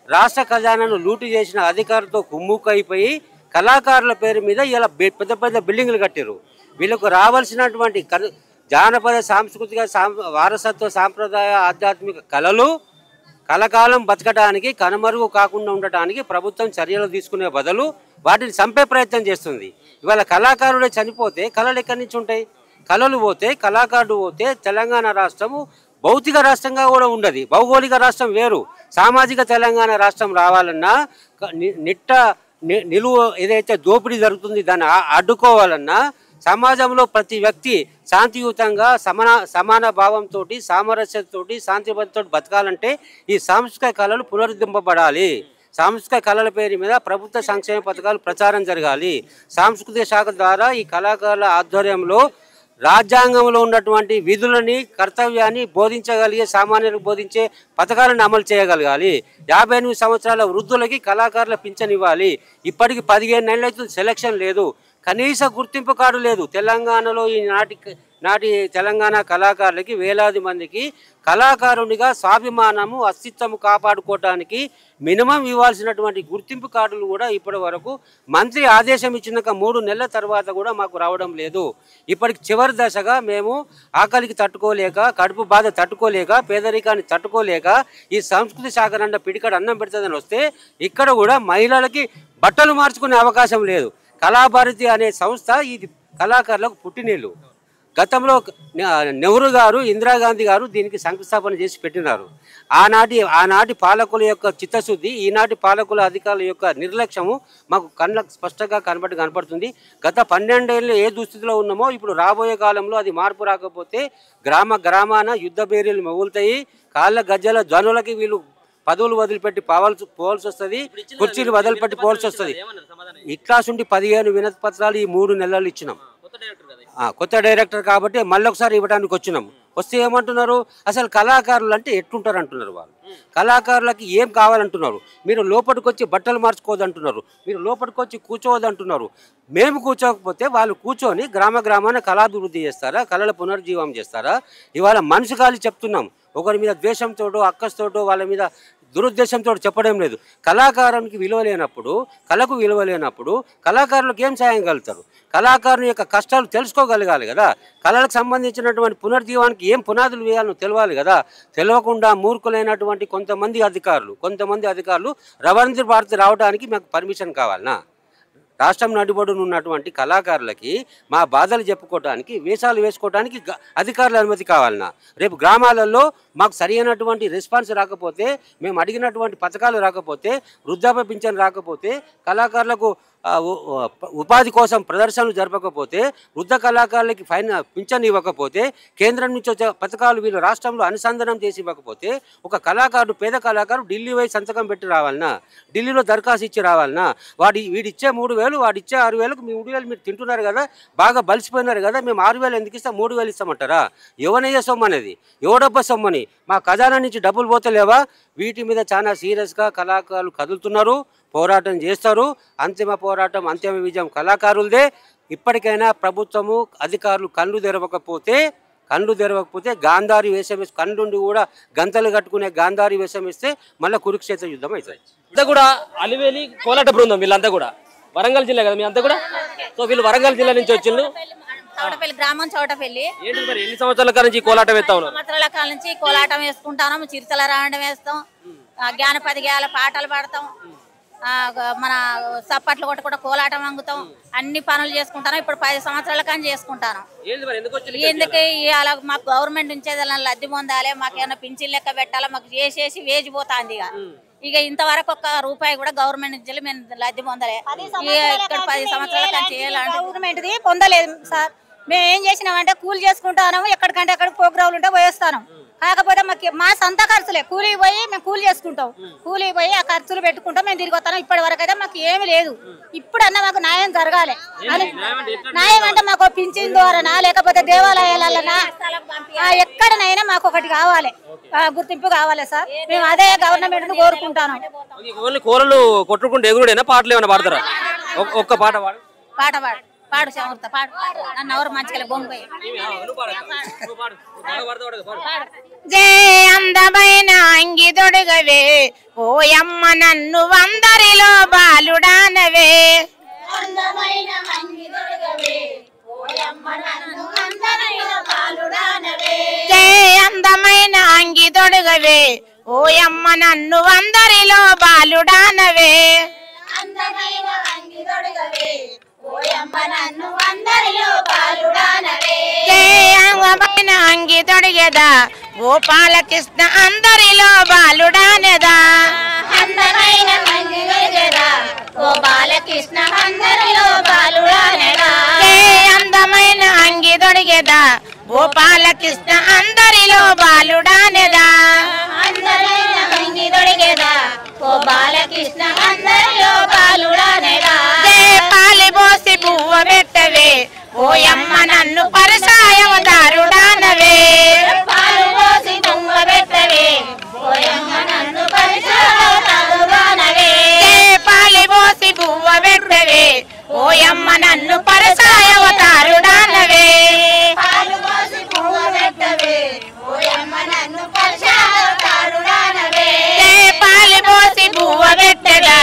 రాష్ట్ర ఖజానాను లూటు చేసిన అధికారులతో కుమ్ముకైపోయి కళాకారుల పేరు మీద ఇలా పెద్ద పెద్ద బిల్డింగ్లు కట్టారు. వీళ్ళకు రావాల్సినటువంటి జానపద సాంస్కృతిక వారసత్వ సాంప్రదాయ ఆధ్యాత్మిక కళలు కలకాలం బతకడానికి కనుమరుగు కాకుండా ఉండటానికి ప్రభుత్వం చర్యలు తీసుకునే బదులు వాటిని చంపే ప్రయత్నం చేస్తుంది. ఇవాళ కళాకారుడే చనిపోతే కళలు ఎక్కడి నుంచి ఉంటాయి? కళలు పోతే, కళాకారుడు పోతే తెలంగాణ రాష్ట్రము భౌతిక రాష్ట్రంగా కూడా ఉండదు. భౌగోళిక రాష్ట్రం వేరు. సామాజిక తెలంగాణ రాష్ట్రం రావాలన్నా నిలువ ఏదైతే దోపిడీ జరుగుతుంది దాన్ని అడ్డుకోవాలన్నా సమాజంలో ప్రతి వ్యక్తి శాంతియుతంగా సమాన భావంతో సామరస్యంతో శాంతితో బతకాలంటే ఈ సాంస్కృతిక కళలు పునరుద్ధరింపబడాలి. సాంస్కృతిక కళల పేరు మీద ప్రభుత్వ సంక్షేమ పథకాలు ప్రచారం జరగాలి. సాంస్కృతిక శాఖ ద్వారా ఈ కళాకారుల ఆధ్వర్యంలో రాజ్యాంగంలో ఉన్నటువంటి విధులని కర్తవ్యాన్ని బోధించగలిగే సామాన్యులకు బోధించే పథకాలను అమలు చేయగలగాలి. 58 సంవత్సరాల వృద్ధులకి కళాకారుల పింఛన్ ఇవ్వాలి. ఇప్పటికి 15 నెలలు అయితే సెలక్షన్ లేదు, కనీస గుర్తింపు కార్డు లేదు. తెలంగాణలో ఈ నాటి తెలంగాణ కళాకారులకి వేలాది మందికి కళాకారునిగా స్వాభిమానము అస్తిత్వము కాపాడుకోవటానికి మినిమం ఇవ్వాల్సినటువంటి గుర్తింపు కార్డులు కూడా ఇప్పటి వరకు మంత్రి ఆదేశం ఇచ్చినాక 3 నెలల తర్వాత కూడా మాకు రావడం లేదు. ఇప్పటికి చివరి దశగా మేము ఆకలికి తట్టుకోలేక, కడుపు బాధ తట్టుకోలేక, పేదరికాన్ని తట్టుకోలేక ఈ సంస్కృతి శాఖ నిండా పిడికడ అన్నం పెడుతుందని వస్తే ఇక్కడ కూడా మహిళలకి బట్టలు మార్చుకునే అవకాశం లేదు. కళాభారతి అనే సంస్థ ఇది కళాకారులకు పుట్టినీళ్ళు. గతంలో నెహ్రూ గారు, ఇందిరాగాంధీ గారు దీనికి శంకుస్థాపన చేసి పెట్టినారు. ఆనాటి పాలకుల యొక్క చిత్తశుద్ధి, ఈనాటి పాలకుల అధికారుల యొక్క నిర్లక్ష్యము మాకు కళ్ళకు స్పష్టంగా కనపడుతుంది. గత 12 ఏళ్ళు ఏ దుస్థితిలో ఉన్నామో ఇప్పుడు రాబోయే కాలంలో అది మార్పు రాకపోతే గ్రామాన యుద్ధ బేరీలు మొగులుతాయి. కాళ్ళ గజ్జల ధ్వనులకి వీళ్ళు పదవులు వదిలిపెట్టి పోవాల్సి వస్తుంది, కుర్చీలు వదిలిపెట్టి పోవాల్సి వస్తుంది. ఇట్లాసుండి 15 వినతి పత్రాలు ఈ 3 నెలలు ఇచ్చినాం. కొత్త డైరెక్టర్ కాబట్టి మళ్ళొకసారి ఇవ్వడానికి వచ్చినాం. వస్తే ఏమంటున్నారు, అసలు కళాకారులు అంటే ఎట్లుంటారు అంటున్నారు. వాళ్ళు కళాకారులకి ఏం కావాలంటున్నారు, మీరు లోపలికి వచ్చి బట్టలు మార్చుకోవద్దంటున్నారు, మీరు లోపలికి వచ్చి కూర్చోవద్దంటున్నారు. మేము కూర్చోకపోతే వాళ్ళు కూర్చొని గ్రామాన కళాభివృద్ధి చేస్తారా, కళల పునర్జీవం చేస్తారా? ఇవాళ మనసు కాలి చెప్తున్నాం. ఒకరి మీద ద్వేషంతోటో అక్కస్తోటో వాళ్ళ మీద దురుద్దేశంతో చెప్పడం లేదు. కళాకారునికి విలువ లేనప్పుడు, కళకు విలువ లేనప్పుడు కళాకారులకు ఏం సాయం కలుగుతారు? కళాకారుని యొక్క కష్టాలు తెలుసుకోగలగాలి కదా. కళలకు సంబంధించినటువంటి పునర్జీవానికి ఏం పునాదులు వేయాలో తెలియాలి కదా. తెలియకుండా మూర్ఖులైనటువంటి కొంతమంది అధికారులు రవీంద్ర భారతి రావడానికి మాకు పర్మిషన్ కావాలనా? రాష్ట్రం నడిబొడును ఉన్నటువంటి కళాకారులకి మా బాధలు చెప్పుకోవడానికి, వేషాలు వేసుకోవడానికి అధికారుల అనుమతి కావాలన్నా? రేపు గ్రామాలలో మాకు సరైనటువంటి రెస్పాన్స్ రాకపోతే, మేము అడిగినటువంటి పథకాలు రాకపోతే, వృద్ధాప్య పింఛన్ రాకపోతే, కళాకారులకు ఉపాధి కోసం ప్రదర్శనలు జరపకపోతే, వృద్ధ కళాకారులకి పింఛన్ ఇవ్వకపోతే, కేంద్రం నుంచి వచ్చే పథకాలు వీళ్ళు రాష్ట్రంలో అనుసంధానం చేసి ఇవ్వకపోతే, ఒక కళాకారుడు, పేద కళాకారుడు ఢిల్లీ పోయి సంతకం పెట్టి రావాలన్నా? ఢిల్లీలో దరఖాస్తు ఇచ్చి రావాలన్నా? వీడిచ్చే 3,000, వాడిచ్చే 6,000కు మీ 3,000 మీరు తింటున్నారు కదా, బాగా బలిసిపోయినారు కదా, మేము 6,000 ఎందుకు ఇస్తాం, 3,000 ఇస్తామంటారా? ఎవనయ్యే సొమ్ము అనేది, ఎవడబ్బ సొమ్మని? మా ఖజానా నుంచి డబ్బులు పోతలేవా? వీటి మీద చాలా సీరియస్గా కళాకారులు కదులుతున్నారు, పోరాటం చేస్తారు. అంతిమ పోరాటం, అంతిమ విజయం కళాకారులదే. ఇప్పటికైనా ప్రభుత్వము, అధికారులు కళ్ళు తెరవకపోతే గాంధారి వేషం వేసి, కళ్ళుండి కూడా గంతలు కట్టుకునే గాంధారి వేషం వేస్తే మళ్ళీ కురుక్షేత్ర యుద్ధం అవుతుంది. అంతా కూడా అలివేలి కోలాట బృందం వీళ్ళంతా కూడా వరంగల్ జిల్లా కదా మీ అంతా కూడా. సో వీళ్ళు వరంగల్ జిల్లా నుంచి వచ్చిండ్రు. చౌటపల్లి గ్రామం, చౌటపల్లి. ఏంటి మరి ఎన్ని సంవత్సరాల కాలం నుంచి కోలాటం వేస్తా ఉన్నారు? సంవత్సరాల కాలం నుంచి కోలాటం వేసుకుంటాం, చిరుతల రావడం వేస్తాం, జ్ఞానపది గేయాల పాటలు పాడతాం, మన సప్పట్లు కొట్టుకుంటా కోలాటం వంగుతాం, అన్ని పనులు చేసుకుంటాను. ఇప్పుడు 10 సంవత్సరాల కానీ చేసుకుంటాను. ఎందుకు అలా మాకు గవర్నమెంట్ నుంచి ఏదైనా లబ్ధి పొందాలి, మాకేమైనా పింఛన్ లెక్క పెట్టాలి, మాకు చేసేసి వేజిపోతుంది. ఇక ఇంతవరకు ఒక్క రూపాయి కూడా గవర్నమెంట్ నుంచి మేము లబ్ధి పొందలే. ఇక్కడ 10 సంవత్సరాల కానీ చేయాలంటే గవర్నమెంట్ది పొందలేదు సార్. మేము ఏం చేసినామంటే కూలి చేసుకుంటాను, ఎక్కడికంటే ఎక్కడ ప్రోగ్రాంలు ఉంటే పోయేస్తాను. కాకపోతే మా సొంత ఖర్చులే, కూలి పోయి మేము కూలి చేసుకుంటాం, కూలి పోయి ఆ ఖర్చులు పెట్టుకుంటాం, మేము తిరిగి వస్తాం. ఇప్పటి వరకు అయితే మాకు ఏమి లేదు. ఇప్పుడన్నా మాకు న్యాయం జరగాలి. న్యాయం అంటే మాకు పింఛన్ ద్వారానా, లేకపోతే దేవాలయాలన్నా, ఎక్కడనైనా మాకు ఒకటి కావాలి, గుర్తింపు కావాలి సార్. మేము అదే గవర్నమెంట్ ను కోరుకుంటాను. కోరలు కొట్టుకుంటే ఎగురుడైనా పాటలు ఏమైనా పాడతారా? ఒక్క పాట పాడు. పాట పాడు పాడు చమర్త పాడు, నన్ను ఎవరు మంచిగా బొంబాయి. జే అందమైన అంగి తొడగవే, ఓయమ్మ నన్ను అందరిలో బాలుడానవే. అందమైన అంగి తొడగవే, ఓయమ్మ నన్ను అందరిలో బాలుడానవే. జే అందమైన అంగి తొడగవే, ఓయమ్మ నన్ను అందరిలో బాలుడానవే. అందమైన అంగి తొడగవే, ఓయమ్మ నన్ను అందరిలో బాలుడానవే. జే అందమైన అంగి తొడిగేదా, ఓ బాలకృష్ణ అందరిలో బాలుడానెదా అందమైన మంది దొరికెదా ఓ బాలకృష్ణ అందరిలో బాలుడానెదా ఏ అందమైన అంగి దొరికెదా ఓ బాలకృష్ణ అందరిలో బాలుడానెదా అందమైన మంది దొరికెదా ఓ బాలకృష్ణ అందరిలో బాలుడానెదా ఏ పాలి పోసి పువ్వ పెట్టవే ఓయమ్మ నన్ను పరిసాయవతారుడానవే పాలు పోసి తుంగ పెట్టవే ఓయమ్మ నన్ను పరిసాయవతారుడానవే పాలి పోసి పువ్వ పెట్టవే ఓయమ్మ నన్ను పరిసాయవతారుడానవే పాలు పోసి పువ్వ పెట్టవే ఓయమ్మ నన్ను పరిసాయవతారుడానవే పాలి పోసి పువ్వ పెట్టగా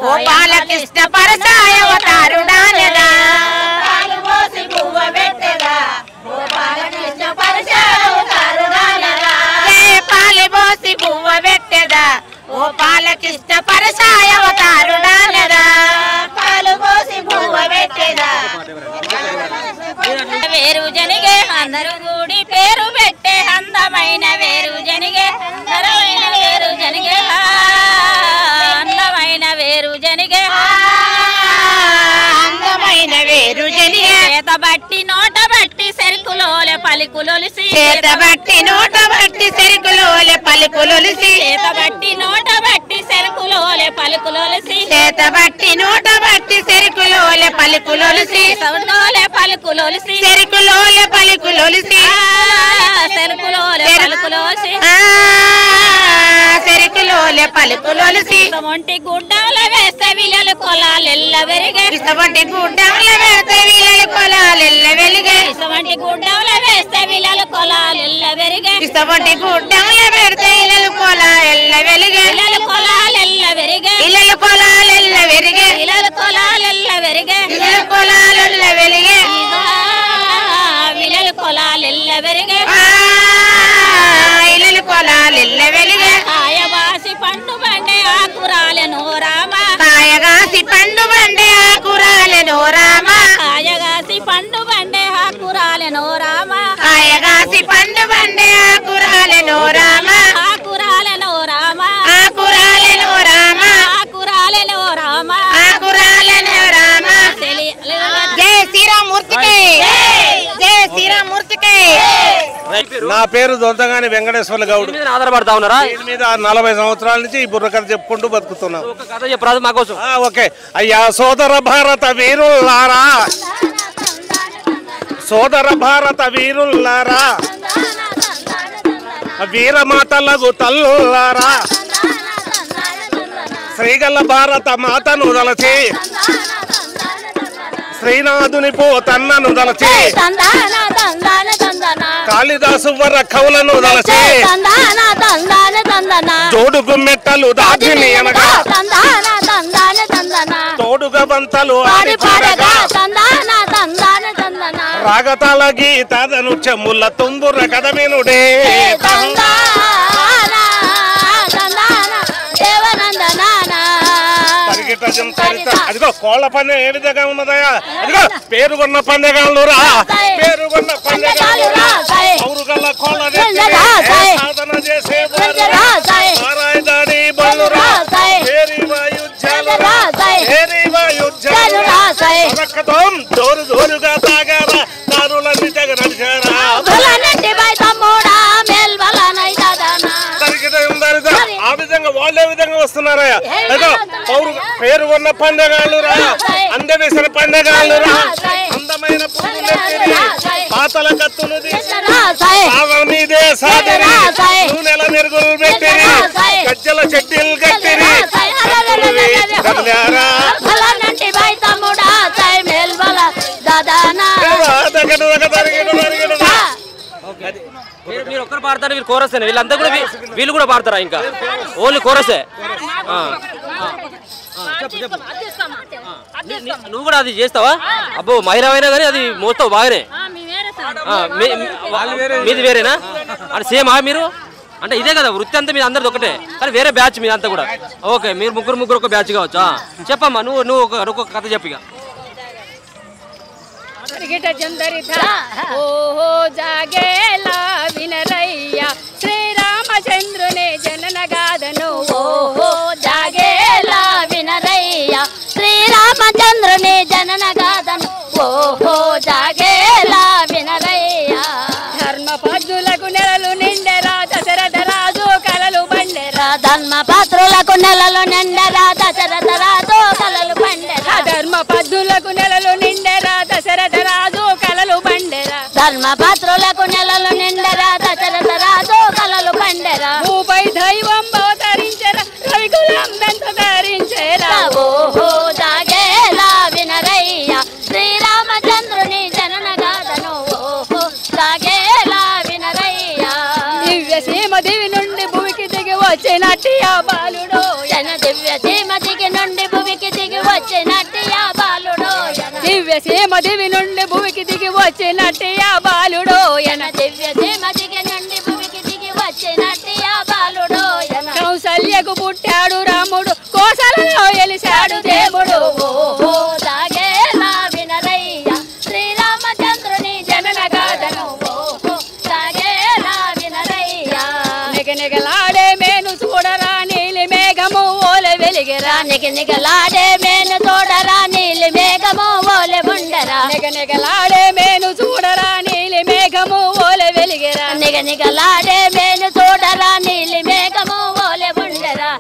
ఓ బాలకృష్ణ పరిసాయవతారుడానెదా పాలు పోసి పువ్వ పెట్టగా ఓ బాలకృష్ణ పరిసాయవతారుడానెదా పాలి పోసి పువ్వ పెట్టగా ఓ బాలకృష్ణ పరిసాయవతారుడానెదా పాలు పోసి పువ్వ పెట్టగా వేరు జనిగే అందరూ కూడి పేరు పెట్టే అందమైన వేరు జనిగే అందమైన వేరు జనిగే అందమైన వేరు జనిగే అందమైన వేరు జనిగే చేత బట్టి నోట బట్టి సెరుకులోలే పలుకులొలిసి చేత బట్టి నోట బట్టి సెరుకులోలే పలుకులొలిసి చేత బట్టి నోట బట్టి సెరుకులోలే పలుకులొలిసి చేత బట్టి నోట బట్టి సెరుకులోలే పలుకులొలిసి సౌండోలే పలుకులొలిసి సెరుకులోలే పలుకులొలిసి సెరుకులోలే పలుకులొలిసి సెరుకులోలే పలుకులొలిసి ఇసమంటి గుడ్డల వేస్తే విలలు కొలాలెల్ల వెరిగే ఇసమంటి గుడ్డల వేస్తే విలలు కొలాలెల్ల వెలిగే ఇసమంటి గుడ్డల వేస్తే విలలు కొలాలెల్ల వెరిగే ఇసమంటి గుడ్డల వేస్తే విలలు కొలాలెల్ల వెలిగే విలలు కొలాలెల్ల వెరిగే విలలు కొలాలెల్ల వెరిగే విలలు కొలాలెల్ల వెరిగే విలలు కొలాలెల్ల వెలిగే విలలు కొలాలెల్ల వెరిగే విలలు కొలాలెల్ల వెలిగే కాయవాసి పండు బండే ఆకురాలెనో రామ కాయగాసి పండు బండే ఆకురాలెనో రామ కాయగాసి పండు బండే ఆకురాలెనో రామ కాయగాసి పండు బండే ఆకురాలెనో రామ ఆకురాలెనో రామ ఆకురాలెనో రామ ఆకురాలెనో రామ ఆకురాలెనో రామ జై శ్రీరామూర్తికి జై శ్రీరామూర్తికి నా పేరు దొంతగాని వెంకటేశ్వర్ల గౌడ్. ఆధారపడతా ఉన్నారా? దీని మీద 40 సంవత్సరాల నుంచి ఈ బుర్రకథ చెప్పుకుంటూ బతుకుతున్నాం. కథ చెప్పరాదు మాకోసం. ఓకే. అయ్యా సోదర భారత వీరులారా, సోదర భారత వీరులారా, వీరమాతలకు తల్లులారా, శ్రీగల్ల భారత మాతను దలచి శ్రీనాథుని పోతన్నను దలచి కాళిదాసు వర కవులను దలచి జోడుగు మెట్టలు దాటిని అనగా తోడుగా బంతలు ఆడి పాడగా రాగతాల గీతను చెమ్ముల తుంబుర కదమినుడే అదిగో కోళ్ల పందెం ఏ విధంగా ఉన్నదయా? అదిగో పేరుగొన్న పందెగాళ్ళు రా, పేరుగొన్న పందెగాళ్ళు రా, పౌరుగల్ల కోళ్ళ సాధన చేసే నారాయణాడి బళ్ళు రా, పేరి వాయుధ్యాలు రా, పేరి వాయుధ్యాలు రా, పథకం జోరు జోరుగా తాగారా, దారులన్నీ తెగ నడిచారా. ఆ విధంగా వాళ్ళే విధంగా వస్తున్నారా? పేరు ఉన్న పండగాళ్ళు రా, అందవేసిన పండగాళ్ళు రా, అందమైన పువ్వులెత్తిరి పాతల కత్తులు మీదే సాదిరి నూనెల మెరుగులు పెట్టిరి గజ్జల చెట్టిలు కట్టిరి మీరు ఒక్కరు పాడతారు, వీళ్ళు కోరసేనా? వీళ్ళంతా కూడా వీళ్ళు కూడా పాడతారా? ఇంకా ఓన్లీ కోరసే? నువ్వు కూడా అది చేస్తావా? అబ్బో మహిళమైనా కానీ అది మోస్తావు బాగానే. మీది వేరేనా? అంటే సేమా మీరు? అంటే ఇదే కదా వృత్తి అంతా మీద అందరిది ఒకటే, కానీ వేరే బ్యాచ్ మీద అంతా కూడా. ఓకే, మీరు ముగ్గురు ఒక బ్యాచ్ కావచ్చా? చెప్పమ్మా, నువ్వు ఒక కథ చెప్పిగా. ఓహో జాగేలా వినరయ్యా శ్రీ వినరయ్యా ధర్మపద్రులకు నెలలు నిండెరా దశరథ రాజు కలలు బండెరా ధర్మపద్రులకు నెలలు నిండెరా దశరథ రాజు కలలు బండెరా ధర్మపద్రులకు నెలలు నిండెరా దశరథ రాజు కలలు బండెరా ధర్మపద్రులకు నెలలు నిండెరా దశరథ రాజు కలలు బండెరా భూపై దైవం అవతరించెరా రవికులం ధరించెరా ఓహో దాగేలా వినరయ్యా శ్రీరామచంద్రుని జనన గాథను ఓహో దాగేలా వినరయ్యా దివ్య సీమ దివి నుండి భూమికి దిగి వచ్చినట్టి ఆ బాలుడో దివ్య సీమ దిగి నుండి భూమికి దిగి వచ్చినట్టి ఆ బాలుడో దివ్య సీమ దివి నుండి భూమికి దిగి వచ్చినట్టి ఆ బాలుడో దివ్య సీమ దిగి నుండి భూమికి దిగి వచ్చినట్టి ఆ బాలుడో కౌసల్యకు పుట్టాడు రాముడు కోసలలో ఎలిశాడు దేవుడు ఓహో దాగేలా వినరయ్యా శ్రీరామచంద్రుని జనన గాథను ఓహో దాగేలా వినరయ్యా నిగనిగలాడే మేను చూడరా నీలి మేఘము ఓలె వెలిగిరా నిగనిగలాడే మేను చూడరా నీలి మేఘము ఓలె ఉండరా నిగనిగలాడే మేను చూడరా నీలి మేఘము ఓలె వెలిగిరా నిగనిగలాడే